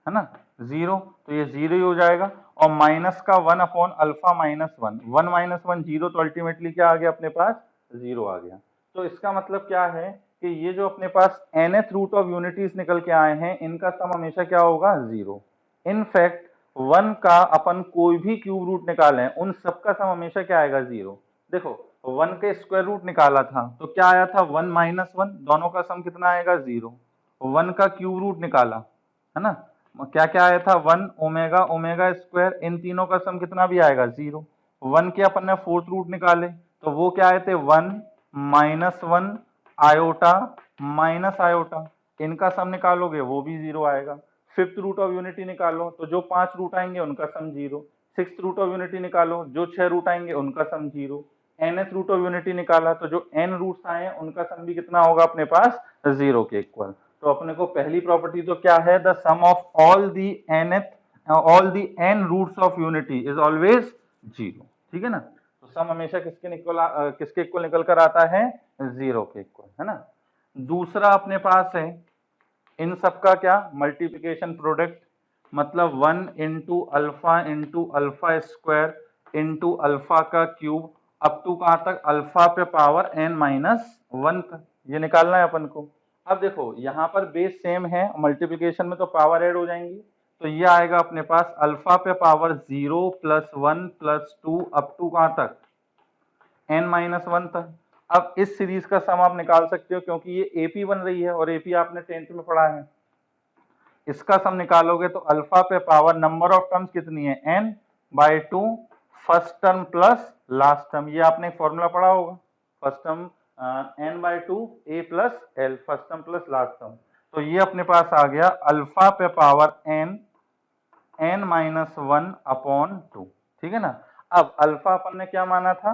है ना, 0, तो ये 0 ही हो जाएगा, और माइनस का 1 अपॉन अल्फा माइनस 1, 1 माइनस 1 0, तो अल्टीमेटली क्या आ गया अपने पास 0 आ गया। तो इसका मतलब क्या है कि ये जो अपने पास nth रूट ऑफ यूनिटीज निकल के आए हैं, इनका सम हमेशा क्या होगा 0। इनफैक्ट 1 का अपन कोई भी क्यूब रूट निकालें उन सबका सम हमेशा क्या आएगा 0। देखो 1 के स्क्वायर रूट निकाला था तो क्या आया था 1 माइनस 1, दोनों का सम कितना आएगा 0। 1 का क्यूब रूट निकाला है ना, क्या क्या आया था 1 ओमेगा ओमेगा स्क्वायर, इन तीनों का सम कितना भी आएगा 0। 1 के अपन ने फोर्थ रूट निकाले तो वो क्या आए थे 1 माइनस 1 आयोटा माइनस आयोटा, इनका सम निकालोगे वो भी 0 आएगा। फिफ्थ रूट ऑफ यूनिटी निकालो तो जो 5 रूट आएंगे उनका सम 0। सिक्स्थ रूट ऑफ यूनिटी निकालो, जो 6 रूट आएंगे उनका सम 0। nth रूट ऑफ यूनिटी निकाला तो जो n रूट्स आए हैं उनका सम भी कितना होगा अपने पास 0 के इक्वल। तो अपने को पहली प्रॉपर्टी तो क्या है, the sum of all the n roots of unity is always 0, ठीक है ना। तो सम हमेशा किसके इक्वल निकल कर आता है 0 के इक्वल, है ना। दूसरा अपने पास है इन सबका क्या मल्टीप्लिकेशन प्रोडक्ट, मतलब 1 into alpha square into alpha का क्यूब अप टू कहां तक अल्फा पे पावर n माइनस 1 तक, ये निकालना है अपन को। अब देखो यहाँ पर बेस सेम है, मल्टीप्लिकेशन में तो पावर ऐड हो जाएंगी, तो ये आएगा अपने पास अल्फा पे power 0 plus 1 plus 2 up to कहां तक n माइनस 1 तक। अब इस सीरीज का सम आप निकाल सकते हो क्योंकि ये एपी बन रही है और एपी आपने 10th में पढ़ा है। इसका सम निकालोगे तो अल्फा पे पावर नंबर ऑफ टर्म्स कितनी है n by 2, first term plus last term, ये आपने एक फॉर्मूला पढ़ा होगा, first term n by 2 a plus l, first term plus last term. तो ये अपने पास आ गया अल्फा पे पावर n माइनस 1 अपॉन 2, ठीक है ना। अब अल्फा अपन ने क्या माना था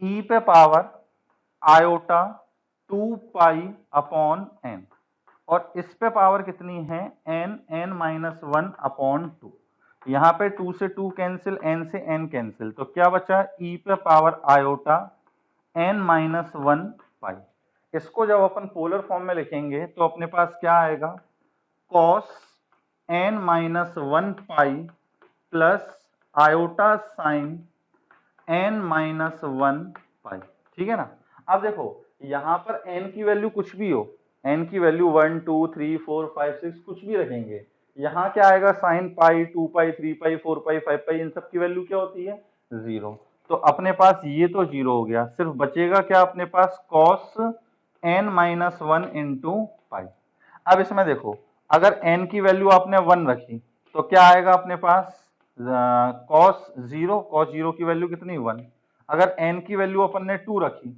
e पे power iota 2 pi upon n, और इस पे पावर कितनी है n माइनस 1 अपॉन 2। यहाँ पे 2 से 2 कैंसिल, n से n कैंसिल, तो क्या बचा e पे पावर आयोटा n माइनस 1 पाई। इसको जब अपन पोलर फॉर्म में लिखेंगे तो अपने पास क्या आएगा cos n minus 1 pi plus iota sine n minus 1 पाई, ठीक है ना। अब देखो यहाँ पर n की वैल्यू कुछ भी हो, n की वैल्यू 1 2 3 4 5 6 कुछ भी रखेंगे, यहाँ क्या आएगा साइन पाई 2 पाई 3 पाई 4 पाई 5 पाई, इन सब की वैल्यू क्या होती है 0। तो अपने पास ये तो 0 हो गया, सिर्फ बचेगा क्या अपने पास cos n minus 1 into pi. अब इसमें देखो अगर n की वैल्यू आपने 1 रखी तो क्या आएगा अपने पास cos 0 की वैल्यू कितनी 1। अगर n की वैल्यू अपन ने 2 रखी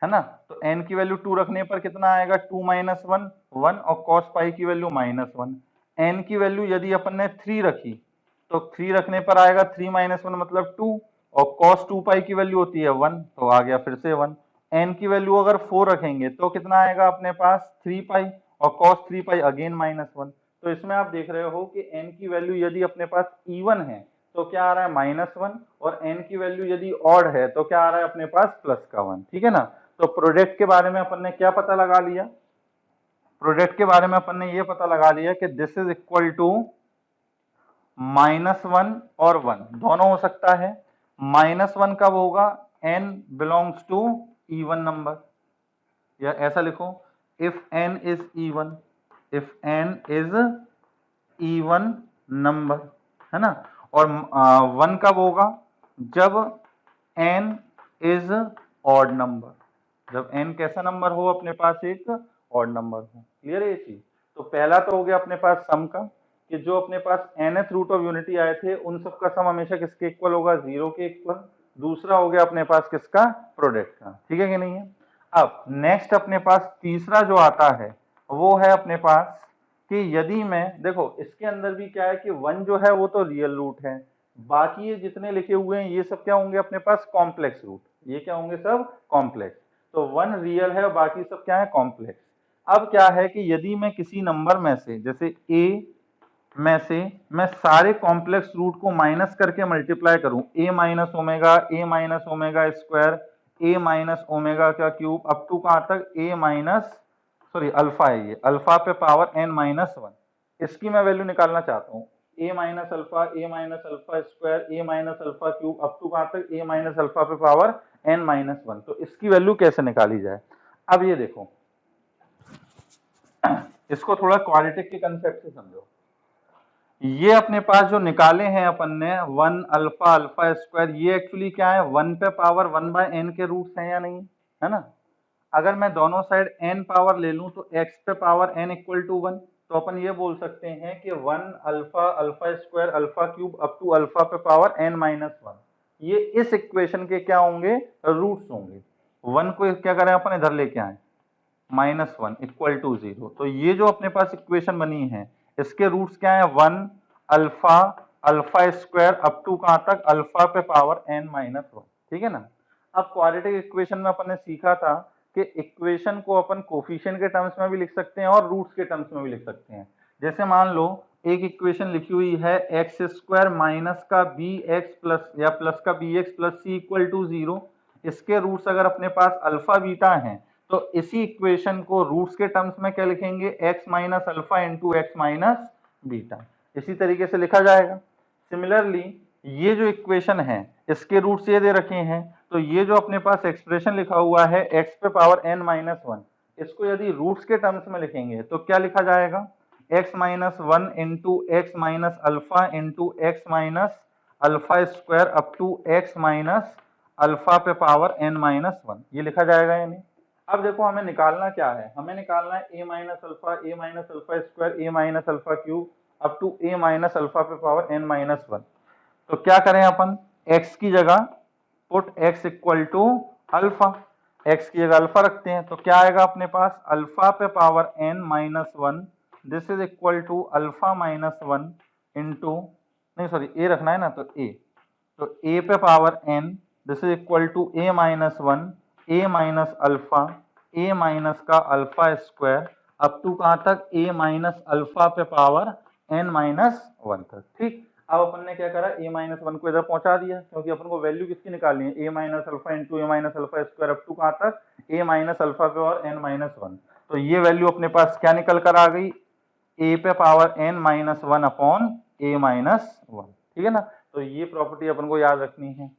है ना, तो n की वैल्यू 2 रखने पर कितना आएगा 2 माइनस 1 1, और cos पाई की वैल्यू माइनस 1। n की वैल्यू यदि अपन ने 3 रखी तो 3 रखने पर आएगा 3 माइनस 1 मतलब 2, और cos 2 पाई की वैल्यू होती है 1, तो आ गया फिर से 1। n की वैल्यू अगर 4 रखेंगे तो कितना आएगा अपने पास 3 पाई, और cos 3 पाई अगेन माइनस 1। तो इसमें आप देख रहे हो कि n की वैल्यू यदि अपने पास इवन है तो क्या आ रहा है माइनस 1, और n की वैल्यू यदि ऑड है तो क्या आ रहा है अपने पास प्लस का 1, ठीक है ना। तो प्रोडक्ट के बारे में अपन ने क्या पता लगा लिया, प्रोडक्ट के बारे में अपन ने ये पता लगा लिया कि दिस इज इक्वल टू -1 और 1 दोनों हो सकता है। -1 कब होगा? n belongs to even number, या ऐसा लिखो if n is even, if n is even number, है ना। और 1 कब होगा? जब n इज ऑड नंबर, जब n कैसा नंबर हो अपने पास? एक ऑड नंबर हो। क्लियर है ये चीज? तो पहला तो हो गया अपने पास सम का, कि जो अपने पास nth रूट ऑफ यूनिटी आए थे उन सब का सम हमेशा किसके इक्वल होगा? 0 के इक्वल। दूसरा हो गया अपने पास किसका? प्रोडक्ट का। ठीक है कि नहीं है? अब नेक्स्ट अपने पास तीसरा जो आता है वो है अपने पास कि यदि मैं, देखो इसके अंदर भी क्या है कि 1 जो है वो तो रियल रूट है, बाकी ये जितने लिखे हुए हैं ये सब क्या होंगे अपने पास? Complex root. ये क्या होंगे? सब कॉम्प्लेक्स। तो 1 रियल है और बाकी सब क्या है? कॉम्प्लेक्स। अब क्या है कि यदि मैं किसी नंबर में से, जैसे a में से मैं सारे कॉम्प्लेक्स रूट को माइनस करके मल्टीप्लाई करूं, a minus omega, a minus omega square, a minus omega का क्यूब, अप टू कहां तक? a माइनस, सॉरी अल्फा है ये, अल्फा पे पावर n माइनस 1, इसकी मैं वैल्यू निकालना चाहता हूँ। a minus alpha, a minus alpha square, a minus alpha cube, up to कहां तक? a माइनस अल्फा पे पावर n माइनस 1। तो इसकी वैल्यू कैसे निकाली जाए? अब ये देखो, इसको थोड़ा क्वाड्रेटिक के कंसेप्ट से समझो। ये अपने पास जो निकाले हैं अपन ने 1 अल्फा अल्फा स्क्वायर, ये एक्चुअली क्या है? 1 पे पावर 1 बाय n के रूट्स हैं या नहीं, है ना। अगर मैं दोनों साइड n पावर ले लूं तो x पे पावर n इक्वल टू 1, तो अपन ये बोल सकते हैं कि 1 alpha alpha square alpha cube up to alpha पे पावर n माइनस 1, ये इस इक्वेशन के क्या होंगे? रूट्स होंगे। 1 को क्या करें अपन? इधर लेके आए, -1 इक्वल टू 0। तो ये जो अपने पास इक्वेशन बनी है इसके रूट्स क्या है? 1 alpha alpha square up to कहां तक? अल्फा पे पावर n माइनस 1। ठीक है ना। अब क्वाड्रेटिक इक्वेशन में अपन ने सीखा था कि इक्वेशन को अपन कोफिशिएंट के टर्म्स में भी लिख सकते हैं और रूट्स के टर्म्स में भी लिख सकते हैं। जैसे मान लो एक इक्वेशन लिखी हुई है एक्स स्क्वायर माइनस का बी एक्स प्लस या प्लस का b x plus c equal to 0। इसके रूट्स अगर अपने पास अल्फा बीटा हैं तो इसी इक्वेशन को रूट्स के टर्म्स में क्या लिखेंगे? x minus alpha into x minus beta, इसी तरीके से लिखा जाएगा। सिमिलरली ये जो इक्वेशन है इसके रूट्स ये दे रखे हैं, तो ये जो अपने पास एक्सप्रेशन लिखा हुआ है x पे पावर n माइनस 1, इसको यदि रूट्स के टर्म्स में लिखेंगे तो क्या लिखा जाएगा? x minus 1 into x minus alpha into x minus alpha square up to x minus alpha पे पावर n माइनस 1, ये लिखा जाएगा या नहीं। अब देखो हमें निकालना क्या है? हमें निकालना है a minus alpha square, a minus alpha cube up to a minus alpha पे पावर n माइनस 1। तो क्या करें अपन? x की जगह put x equal to alpha, x की जगह अल्फा रखते हैं, तो क्या आएगा अपने पास? अल्फा पे power n minus 1, this is equal to alpha minus 1 into, नहीं सॉरी a रखना है ना, तो a, तो a पे power n, this is equal to a minus 1 a minus alpha, a minus का अल्फा स्क्वायर अप टू कहां तक? a माइनस अल्फा पे पावर n माइनस 1 तक। ठीक, अब अपन ने क्या करा? a माइनस 1 को इधर पहुंचा दिया, क्योंकि अपन को वैल्यू किसकी निकालनी है? a minus alpha into a minus alpha square up to कहां तक? a माइनस अल्फा पे पावर n माइनस 1। तो ये वैल्यू अपने पास क्या निकल कर आ गई? a पे power n minus 1 upon a minus 1। ठीक है ना। तो ये प्रॉपर्टी अपन को याद रखनी है।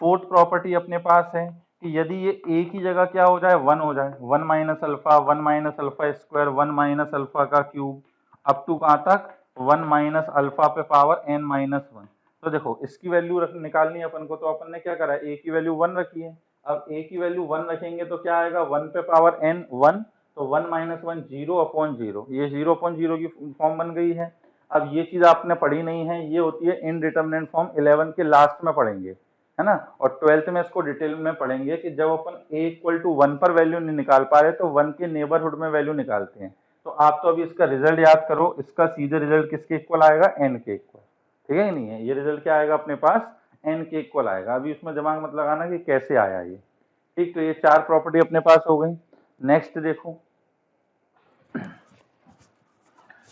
फोर्थ प्रॉपर्टी अपने पास है कि यदि ये a की जगह क्या हो जाए? 1 हो जाए, 1 minus alpha square 1 minus alpha का क्यूब अप टू कहां तक? 1 माइनस अल्फा पे पावर n माइनस 1। तो देखो इसकी वैल्यू निकालनी है अपन को, तो अपन ने क्या करा? a की वैल्यू 1 रखी है। अब a की वैल्यू 1 रखेंगे तो क्या आएगा? 1 पे पावर n 1, तो 1 माइनस 1 0 अपॉन 0, ये 0 अपॉन 0 की फॉर्म बन गई है। अब ये चीज आपने पढ़ी नहीं है, ये होती है इनडिटरमिनेट फॉर्म, 11 के लास्ट में पढ़ेंगे, है ना। और 12th में इसको डिटेल में पढ़ेंगे कि जब अपन a इक्वल टू 1 पर वैल्यू नहीं निकाल पा रहे तो 1 के नेबरहुड में वैल्यू निकालते हैं। तो आप तो अभी इसका रिजल्ट याद करो, इसका सीधे रिजल्ट किसके इक्वल आएगा? n के इक्वल। ठीक है, नहीं है ये रिजल्ट क्या आएगा अपने पास? n के इक्वल आएगा। अभी उसमें दिमाग मत लगाना कि कैसे आया ये। ठीक, तो ये 4 प्रॉपर्टी अपने पास हो गई। नेक्स्ट देखो,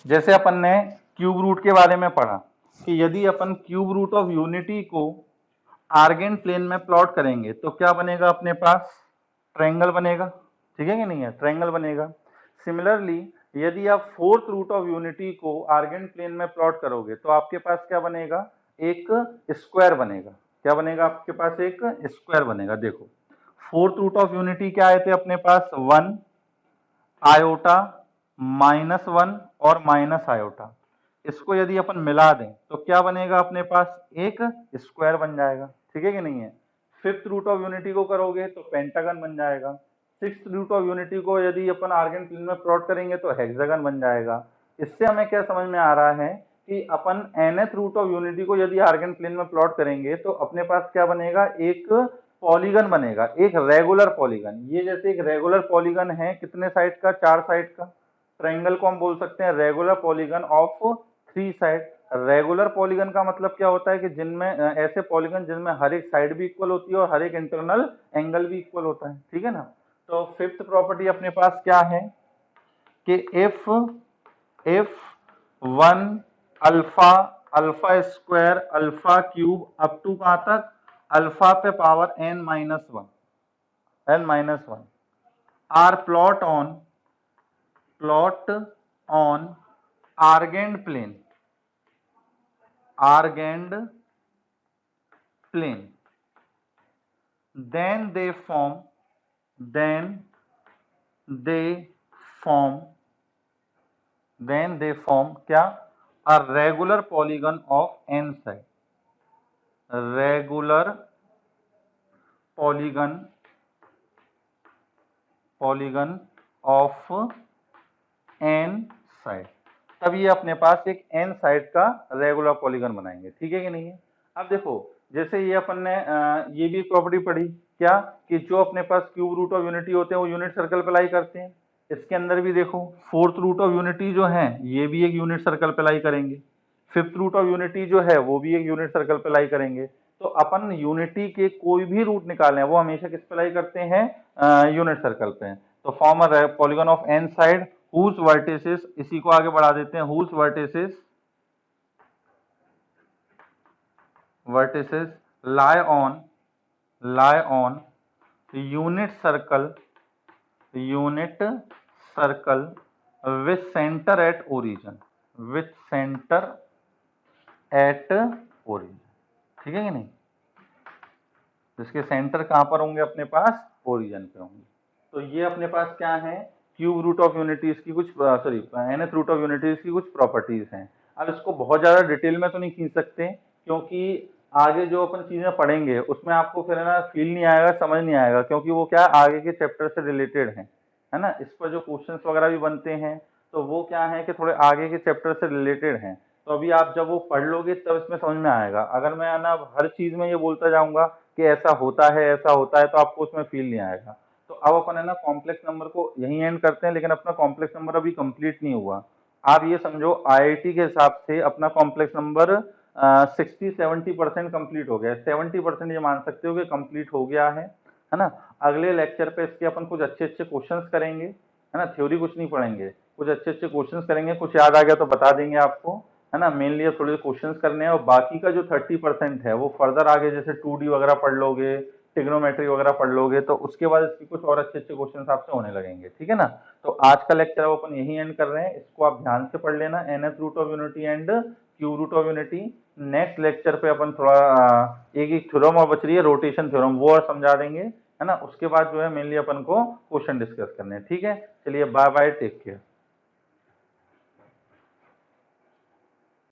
जैसे अपन ने क्यूब रूट के बारे में पढ़ा कि यदि अपन क्यूब रूट ऑफ यूनिटी को आर्गेंट प्लेन में प्लॉट करेंगे तो क्या बनेगा अपने पास? ट्रायंगल बनेगा। ठीक है कि नहीं है? ट्रायंगल बनेगा। सिमिलरली यदि आप फोर्थ रूट ऑफ यूनिटी को आर्गेंट प्लेन में प्लॉट करोगे तो आपके पास क्या बनेगा, एक स्क्वायर बनेगा। क्या बनेगा आपके पास, एक स्क्वायर बनेगा। देखो फोर्थ रूट ऑफ यूनिटी क्या आए थे अपने पास, 1 आयोटा -1 और माइनस आयोटा। इसको यदि अपन मिला दें तो क्या बनेगा अपने पास, एक स्क्वायर बन जाएगा। ठीक है कि नहीं है। फिफ्थ रूट ऑफ यूनिटी को करोगे तो पेंटागन बन जाएगा। सिक्स्थ रूट ऑफ यूनिटी को यदि अपन आर्गेन प्लेन में प्लॉट करेंगे तो हेक्सागन बन जाएगा। इससे हमें क्या समझ में आ रहा है कि अपन nth रूट ऑफ यूनिटी को यदि आर्गेन प्लेन में प्लॉट करेंगे तो अपने पास क्या बनेगा, एक पॉलीगन बनेगा, एक रेगुलर पॉलीगन। ये जैसे एक रेगुलर पॉलीगन है, कितने साइड का, 4 साइड का। ट्रायंगल को हम बोल सकते हैं regular polygon of 3 side. Regular polygon का मतलब क्या होता है कि जिनमें ऐसे पॉलीगन जिनमें हर एक साइड भी इक्वल होती है और हर एक इंटरनल एंगल भी इक्वल होता है। ठीक है ना। तो फिफ्थ प्रॉपर्टी अपने पास क्या है कि if 1 alpha, alpha square, alpha cube up to कहां तक, अल्फा पे power n-1 are plot on Argand plane then they form क्या, a regular polygon of n side, regular polygon of n side. तब ये अपने पास एक n साइड का रेगुलर पॉलीगन बनाएंगे। ठीक है कि नहीं है। अब देखो जैसे ये अपन ने ये भी प्रॉपर्टी पढ़ी क्या, कि जो अपने पास क्यूब रूट ऑफ यूनिटी होते हैं वो यूनिट सर्कल पे लाई करते हैं। इसके अंदर भी देखो फोर्थ रूट ऑफ यूनिटी जो है ये भी एक यूनिट सर्कल पे लाई करेंगे। फिफ्थ रूट ऑफ यूनिटी जो है वो भी एक यूनिट सर्कल पे लाई करेंगे। तो अपन यूनिटी के कोई भी रूट निकालें वो हमेशा किस पे लाई करते हैं, यूनिट सर्कल पे। तो form a polygon of n side whose vertices, इसी को आगे बढ़ा देते हैं, whose vertices lie on unit circle with center at origin, ठीक है कि नहीं। जिसके सेंटर कहां पर होंगे अपने पास, ओरिजिन पे होंगे। तो ये अपने पास क्या है, क्यूब रूट ऑफ यूनिटीज की कुछ nth रूट ऑफ यूनिटीज की कुछ प्रॉपर्टीज हैं। अब इसको बहुत ज्यादा डिटेल में तो नहीं खींच सकते क्योंकि आगे जो अपन चीजें पढ़ेंगे उसमें आपको फिर ना फील नहीं आएगा, समझ नहीं आएगा, क्योंकि वो क्या आगे के चैप्टर से रिलेटेड है ना। इस पर जो क्वेश्चंस वगैरह भी बनते हैं तो वो क्या है कि थोड़े आगे के चैप्टर से रिलेटेड हैं। तो अभी आप जब वो पढ़ लोगे तब इसमें समझ में आएगा। अगर मैं ना हर चीज में ये बोलता जाऊंगा कि ऐसा होता है तो आपको उसमें फील नहीं आएगा। तो अब अपन है ना कॉम्प्लेक्स नंबर को यहीं एंड करते हैं, लेकिन अपना कॉम्प्लेक्स नंबर अभी कंप्लीट नहीं हुआ। आप ये समझो आईआईटी के हिसाब से अपना कॉम्प्लेक्स नंबर 60-70% कंप्लीट हो गया है। 70% ये मान सकते हो कि कंप्लीट हो गया है ना। अगले लेक्चर पे इसके अपन कुछ अच्छे अच्छे क्वेश्चंस करेंगे, है ना। थ्योरी कुछ नहीं पढ़ेंगे, कुछ अच्छे अच्छे क्वेश्चंस करेंगे। कुछ याद आ गया तो बता देंगे आपको, है ना। मेनली थोड़े क्वेश्चंस करने हैं और बाकी का जो 30% है वो फर्दर आगे जैसे 2D वगैरह पढ़ लोगे, ट्रिग्नोमेट्री वगैरह पढ़ लोगे तो उसके बाद इसकी कुछ और अच्छे अच्छे क्वेश्चंस आपसे होने लगेंगे। ठीक है ना। तो आज का लेक्चर अपन यही एंड कर रहे हैं। इसको आप ध्यान से पढ़ लेना, nth root of unity and cube root of unity. Next lecture पे अपन थोड़ा एक एक थ्योरम और बच रही है, रोटेशन थ्योरम, वो और समझा देंगे, है ना। उसके बाद जो है मेनली अपन को क्वेश्चन डिस्कस करने हैं। ठीक है, चलिए बाय बाय, टेक केयर।